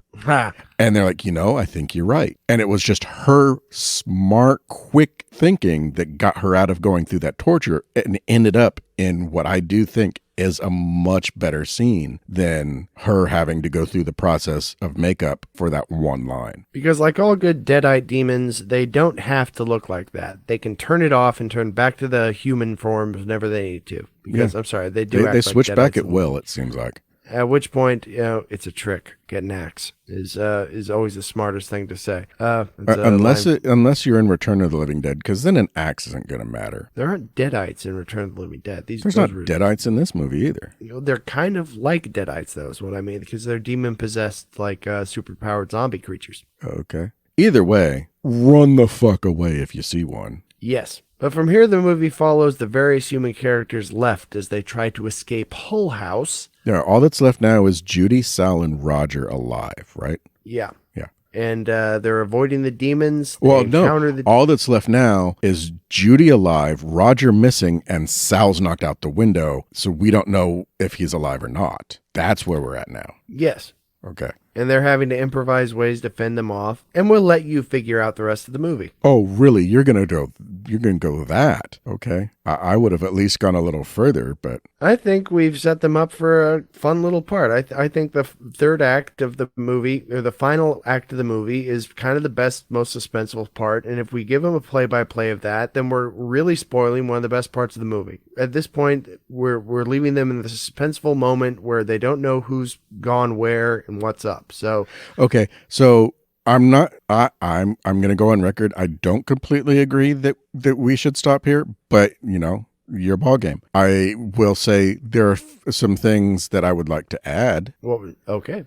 And they're like, I think you're right. And it was just her smart, quick thinking that got her out of going through that torture and ended up in what I do think is a much better scene than her having to go through the process of makeup for that one line. Because like all good deadite demons, they don't have to look like that. They can turn it off and turn back to the human forms whenever they need to. Because, I'm sorry, they do They switch back at will, it seems like. At which point, it's a trick. Get an axe is always the smartest thing to say. Unless you're in Return of the Living Dead, because then an axe isn't going to matter. There aren't deadites in Return of the Living Dead. There's not deadites in this movie either. They're kind of like deadites, though, is what I mean, because they're demon-possessed, like superpowered zombie creatures. Okay. Either way, run the fuck away if you see one. Yes. But from here, the movie follows the various human characters left as they try to escape Hull House. Yeah, all that's left now is Judy, Sal, and Roger alive, right? Yeah. Yeah. And they're avoiding the demons. All that's left now is Judy alive, Roger missing, and Sal's knocked out the window, so we don't know if he's alive or not. That's where we're at now. Yes. Okay. and they're having to improvise ways to fend them off, and we'll let you figure out the rest of the movie. Oh, really? You're gonna go that? Okay. I would have at least gone a little further, but I think we've set them up for a fun little part. I think the third act of the movie, or the final act of the movie, is kind of the best, most suspenseful part. And if we give them a play-by-play of that, then we're really spoiling one of the best parts of the movie. At this point, we're leaving them in the suspenseful moment where they don't know who's gone where and what's up. So okay. So I'm going to go on record. I don't completely agree that we should stop here, but your ball game. I will say there are some things that I would like to add. Well, okay.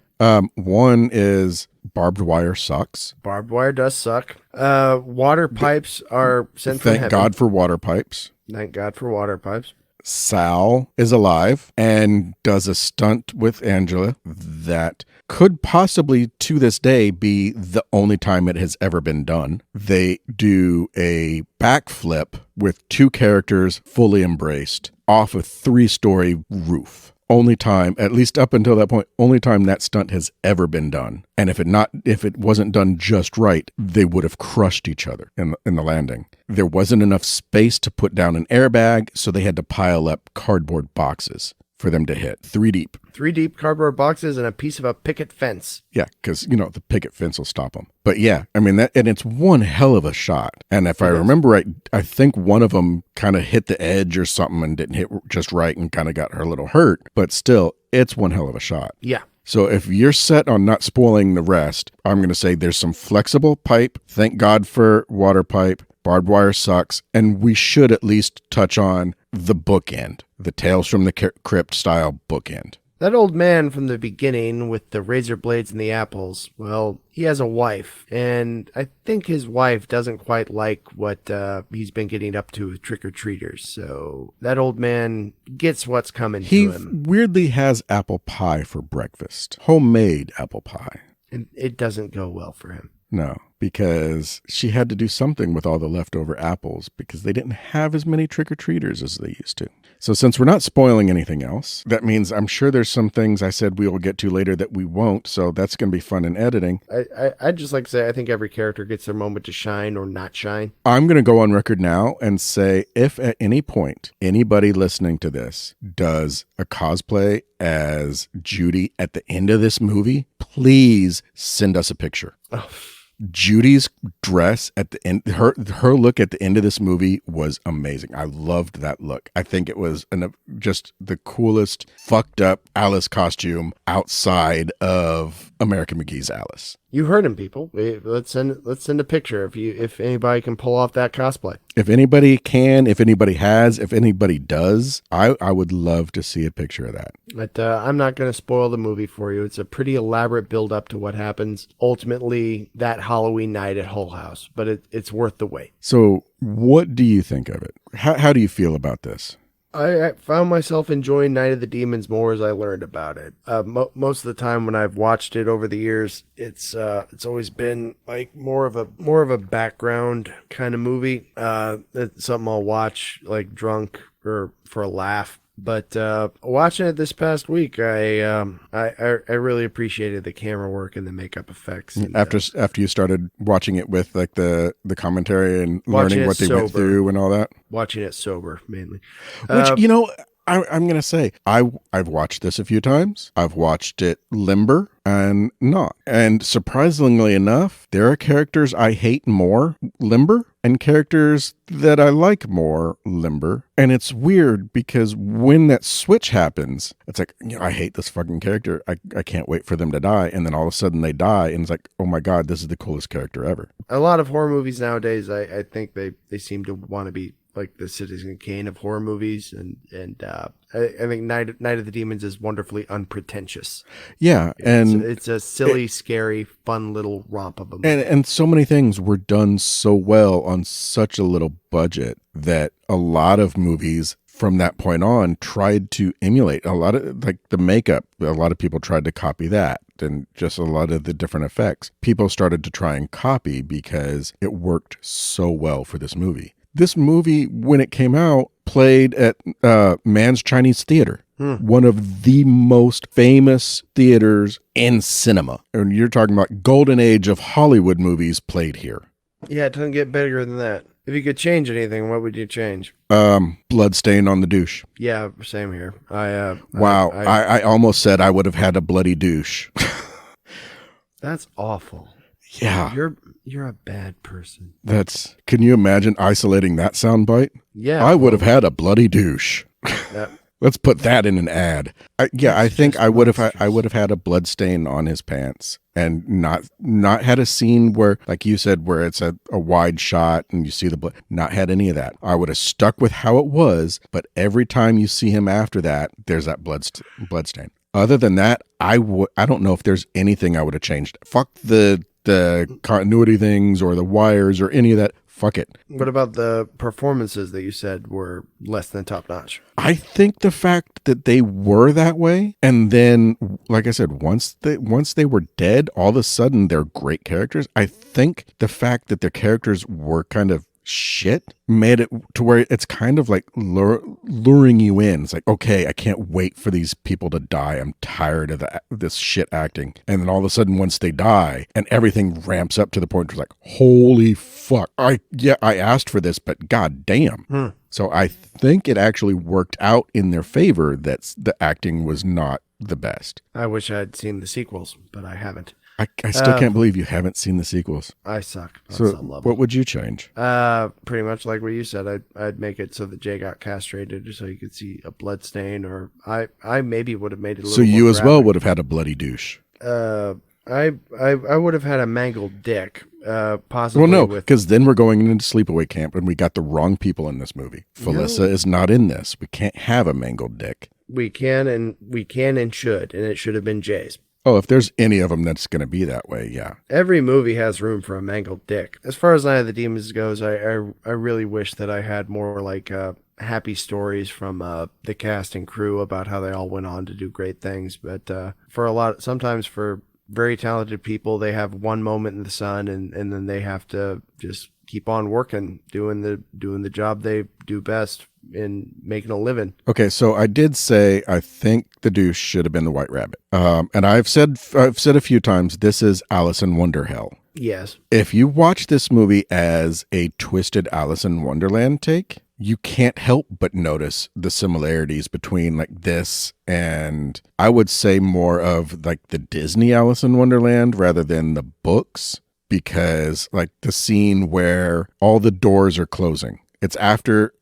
One is barbed wire sucks. Barbed wire does suck. Water pipes are sent from heaven. Thank God for water pipes. Thank God for water pipes. Sal is alive and does a stunt with Angela that could possibly, to this day, be the only time it has ever been done. They do a backflip with two characters fully embraced off a 3-story roof. Only time, at least up until that point, only time that stunt has ever been done. And if it wasn't done just right, they would have crushed each other in the landing. There wasn't enough space to put down an airbag, so they had to pile up cardboard boxes for them to hit 3 deep. 3 deep cardboard boxes and a piece of a picket fence. Yeah, because, the picket fence will stop them. But yeah, I mean, and it's one hell of a shot. And if I remember right, I think one of them kind of hit the edge or something and didn't hit just right and kind of got her a little hurt. But still, it's one hell of a shot. Yeah. So if you're set on not spoiling the rest, I'm going to say there's some flexible pipe. Thank God for water pipe. Barbed wire sucks. And we should at least touch on the bookend, the Tales from the Crypt style bookend. That old man from the beginning with the razor blades and the apples, well, he has a wife, and I think his wife doesn't quite like what he's been getting up to with trick-or-treaters, so that old man gets what's coming to him. He weirdly has apple pie for breakfast, homemade apple pie. And it doesn't go well for him. No, because she had to do something with all the leftover apples because they didn't have as many trick-or-treaters as they used to. So since we're not spoiling anything else, that means I'm sure there's some things I said we will get to later that we won't. So that's going to be fun in editing. I'd just like to say I think every character gets their moment to shine or not shine. I'm going to go on record now and say if at any point anybody listening to this does a cosplay as Judy at the end of this movie, please send us a picture. Oh. Judy's dress at the end, her look at the end of this movie was amazing. I loved that look. I think it was just the coolest fucked up Alice costume outside of American McGee's Alice. You heard him, people. Let's send a picture if anybody can pull off that cosplay. If anybody can, if anybody has, if anybody does, I would love to see a picture of that. But I'm not going to spoil the movie for you. It's a pretty elaborate build up to what happens ultimately that Halloween night at Hull House, but it's worth the wait. So what do you think of it? How do you feel about this? I found myself enjoying Night of the Demons more as I learned about it. Most of the time when I've watched it over the years, it's always been like more of a background kind of movie. It's something I'll watch like drunk or for a laugh. But watching it this past week, I really appreciated the camera work and the makeup effects. And, after you started watching it with like the commentary and learning what they went through and all that, watching it sober mainly. Which I'm gonna say I've watched this a few times. I've watched it limber and not, and surprisingly enough, there are characters I hate more limber and characters that I like more limber. And it's weird because when that switch happens, it's like, I hate this fucking character. I can't wait for them to die. And then all of a sudden they die. And it's like, oh my God, this is the coolest character ever. A lot of horror movies nowadays, I think they seem to want to be like the Citizen Kane of horror movies. And I think Night of the Demons is wonderfully unpretentious. Yeah. And it's a silly, scary, fun little romp of a movie. And so many things were done so well on such a little budget that a lot of movies from that point on tried to emulate a lot of like the makeup. A lot of people tried to copy that and just a lot of the different effects. People started to try and copy because it worked so well for this movie. This movie, when it came out, played at Mann's Chinese Theater. One of the most famous theaters in cinema. And you're talking about golden age of Hollywood movies played here. Yeah, it doesn't get bigger than that. If you could change anything, what would you change? Bloodstain on the douche. Yeah, same here. Wow. I almost said I would have had a bloody douche. That's awful. Yeah. You're a bad person. Can you imagine isolating that soundbite? Yeah. I would have had a bloody douche. Let's put that in an ad. I think I would have had a blood stain on his pants and not had a scene where, like you said, where it's a wide shot and you see the blood. Not had any of that. I would have stuck with how it was, but every time you see him after that, there's that blood stain. Other than that, I don't know if there's anything I would have changed. Fuck the continuity things or the wires or any of that. Fuck it. What about the performances that you said were less than top notch? I think the fact that they were that way, and then, like I said, once they were dead, all of a sudden they're great characters. I think the fact that their characters were kind of shit made it to where it's kind of like luring you in. It's like, okay, I can't wait for these people to die. I'm tired of this shit acting. And then all of a sudden, once they die and everything ramps up to the point where it's like, holy fuck. I asked for this, but god damn. So I think it actually worked out in their favor that the acting was not the best. I wish I had seen the sequels, but I haven't. I still can't believe you haven't seen the sequels. I suck on So some level. what would you change? Pretty much like what you said. I'd make it so that Jay got castrated so you could see a blood stain, or I maybe would have made it a little So you more as well would have had a bloody douche. I would have had a mangled dick. Possibly. Well, no, because then we're going into sleepaway camp and we got the wrong people in this movie. Felissa is not in this. We can't have a mangled dick. We can and should, and it should have been Jay's. Oh, if there's any of them that's going to be that way, yeah. Every movie has room for a mangled dick. As far as Night of the Demons goes, I really wish that I had more like happy stories from the cast and crew about how they all went on to do great things. But sometimes for very talented people, they have one moment in the sun and then they have to just keep on working, doing the job they do best in making a living. Okay, so I did say I think the douche should have been the White Rabbit. And I've said a few times, this is Alice in Wonderhell. Yes. If you watch this movie as a twisted Alice in Wonderland take, you can't help but notice the similarities between like this and I would say more of like the Disney Alice in Wonderland rather than the books, because like the scene where all the doors are closing. It's after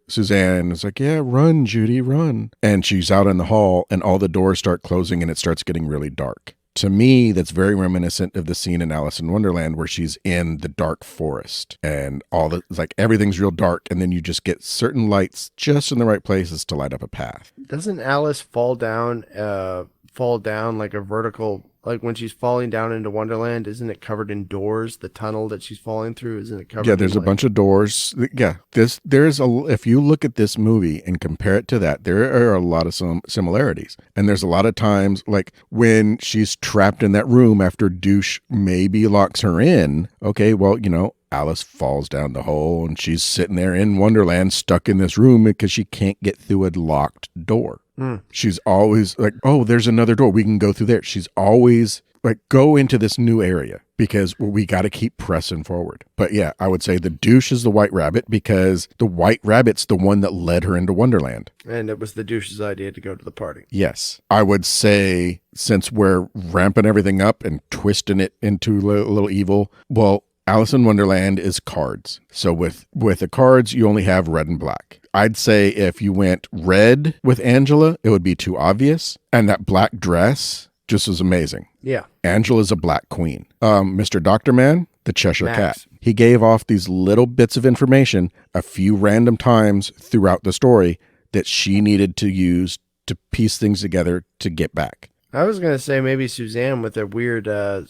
Suzanne is like, yeah, run, Judy, run. And she's out in the hall and all the doors start closing and it starts getting really dark. To me, that's very reminiscent of the scene in Alice in Wonderland where she's in the dark forest and everything's real dark. And then you just get certain lights just in the right places to light up a path. Doesn't Alice fall down like a vertical, like when she's falling down into Wonderland, isn't it covered in doors? The tunnel that she's falling through, isn't it covered? Yeah, there's a bunch of doors. Yeah, if you look at this movie and compare it to that, there are a lot of similarities. And there's a lot of times, like when she's trapped in that room after douche maybe locks her in. Okay, well, Alice falls down the hole and she's sitting there in Wonderland stuck in this room because she can't get through a locked door. She's always like, oh, there's another door. We can go through there. She's always like, go into this new area because we got to keep pressing forward. But yeah, I would say the douche is the White Rabbit because the White Rabbit's the one that led her into Wonderland. And it was the douche's idea to go to the party. Yes. I would say since we're ramping everything up and twisting it into a little evil, well, Alice in Wonderland is cards. So with the cards, you only have red and black. I'd say if you went red with Angela, it would be too obvious. And that black dress just was amazing. Yeah. Angela's a black queen. Mr. Dr. Man, the Cheshire Max. Cat. He gave off these little bits of information a few random times throughout the story that she needed to use to piece things together to get back. I was going to say maybe Suzanne with a weird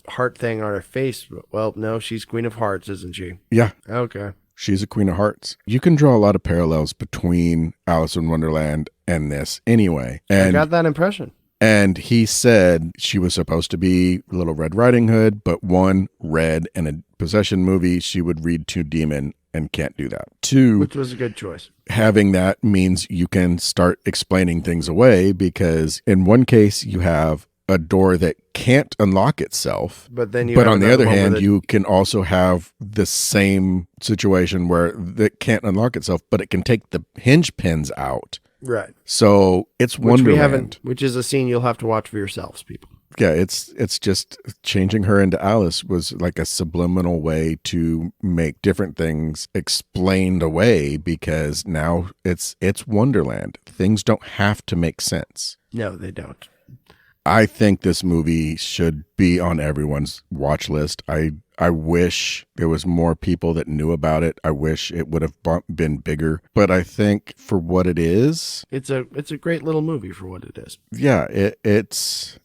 heart thing on her face. Well, no, she's Queen of Hearts, isn't she? Yeah. Okay. She's a Queen of Hearts. You can draw a lot of parallels between Alice in Wonderland and this anyway. And I got that impression. And he said she was supposed to be Little Red Riding Hood, but one read in a possession movie, she would read to demon and can't do that. 2, Which was a good choice. having that means you can start explaining things away, because in one case you have a door that can't unlock itself. But then But on the other hand, you can also have the same situation where it can't unlock itself, but it can take the hinge pins out. Right. So it's Wonderland. Which is a scene you'll have to watch for yourselves, people. Yeah, it's just changing her into Alice was like a subliminal way to make different things explained away, because now it's Wonderland. Things don't have to make sense. No, they don't. I think this movie should be on everyone's watch list. I wish there was more people that knew about it. I wish it would have been bigger. But I think for what it is, it's a great little movie for what it is. Yeah, it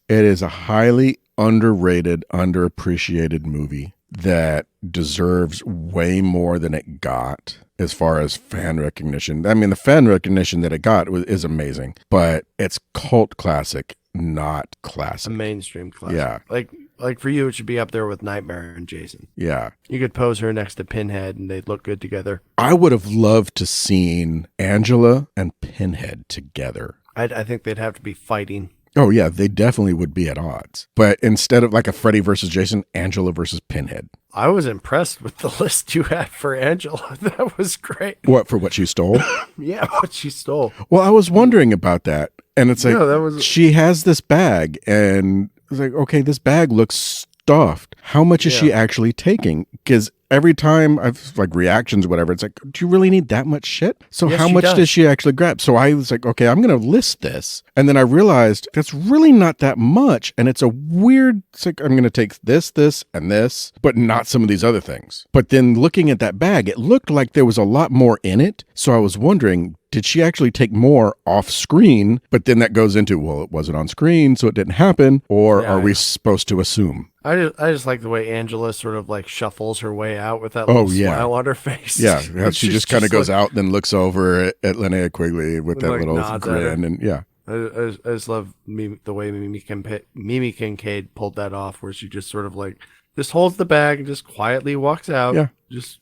is a highly underrated, underappreciated movie that deserves way more than it got as far as fan recognition. I mean, the fan recognition that it got is amazing, but it's cult classic, not classic. A mainstream classic. Yeah. Like for you, it should be up there with Nightmare and Jason. Yeah. You could pose her next to Pinhead and they'd look good together. I would have loved to seen Angela and Pinhead together. I think they'd have to be fighting. Oh, yeah, they definitely would be at odds. But instead of like a Freddy versus Jason, Angela versus Pinhead. I was impressed with the list you had for Angela. That was great. What, for what she stole? Yeah, what she stole. Well, I was wondering about that. And it's like, no, she has this bag, and it's like, okay, this bag looks stuffed. How much is she actually taking? Because every time I've like reactions or whatever, it's like, do you really need that much shit? So Yes, how much does she actually grab? So I was like, okay, I'm going to list this. And then I realized that's really not that much. And it's a weird, it's like, I'm going to take this, and this, but not some of these other things. But then looking at that bag, it looked like there was a lot more in it. So I was wondering, did she actually take more off screen? But then that goes into, well, it wasn't on screen, so it didn't happen. Or are we supposed to assume? I just like the way Angela sort of like shuffles her way out with that little smile on her face. Yeah, she just kind of goes out, then looks over at Linnea Quigley with that little grin, and yeah. I just love the way Mimi Kincaid pulled that off, where she just sort of like just holds the bag and just quietly walks out. Yeah. Just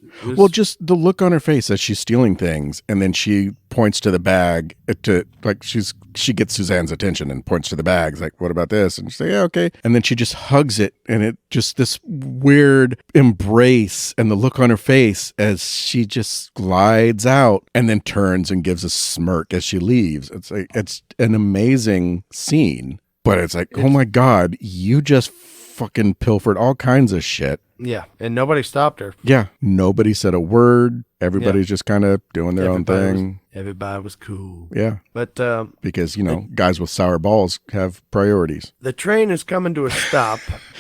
the look on her face as she's stealing things, and then she points to the bag to like she gets Suzanne's attention and points to the bags like, what about this? And she's like, yeah, okay. And then she just hugs it, and it just this weird embrace, and the look on her face as she just glides out and then turns and gives a smirk as she leaves. It's like, it's an amazing scene, but it's like, oh my God, you just fucking pilfered all kinds of shit. Yeah, and nobody stopped her. Yeah, nobody said a word. Everybody's just kind of doing their own thing. Everybody was cool. Yeah. But because, guys with sour balls have priorities. The train is coming to a stop,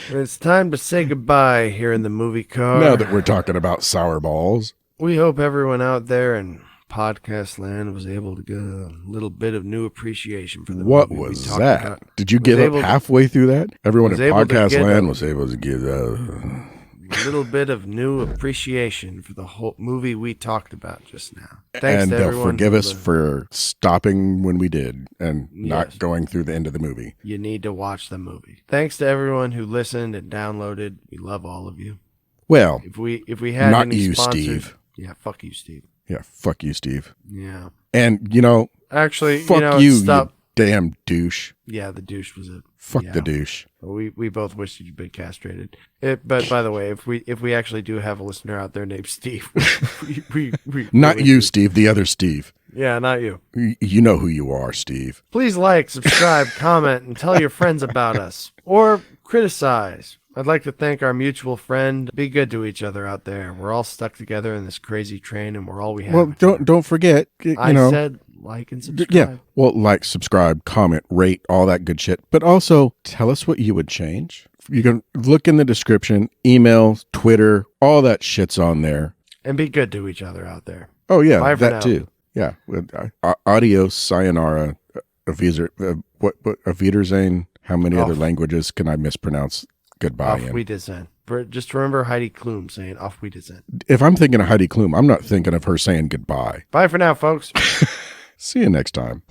and it's time to say goodbye here in the movie car. Now that we're talking about sour balls. We hope everyone out there in podcast land was able to get a little bit of new appreciation for the what movie. What was that? About. Did you give up halfway through that? Everyone in podcast land was able to give a little bit of new appreciation for the whole movie we talked about just now. Thanks and to everyone. Forgive us for stopping when we did and not going through the end of the movie. You need to watch the movie. Thanks to everyone who listened and downloaded. We love all of you. Well, if we had not any you, sponsors, Steve. Yeah, fuck you, Steve. Yeah, fuck you, Steve. Yeah. And, actually, fuck you damn douche. Yeah, the douche was it. Fuck the douche. We both wish you'd been castrated. But by the way, if we actually do have a listener out there named Steve, we not you, Steve, the other Steve. Yeah, not you. You know who you are, Steve. Please like, subscribe, comment, and tell your friends about us. Or criticize. I'd like to thank our mutual friend. Be good to each other out there. We're all stuck together in this crazy train, and we're all we have. Well, don't forget. I said like and subscribe. Yeah. Well, like, subscribe, comment, rate, all that good shit. But also, tell us what you would change. You can look in the description, email, Twitter, all that shit's on there. And be good to each other out there. Oh, yeah, Bye for that now. too. Yeah. Adios, sayonara, Wiedersehen. How many other languages can I mispronounce goodbye in? Auf Wiedersehen. Just remember Heidi Klum saying Auf Wiedersehen. If I'm thinking of Heidi Klum, I'm not thinking of her saying goodbye. Bye for now, folks. See you next time.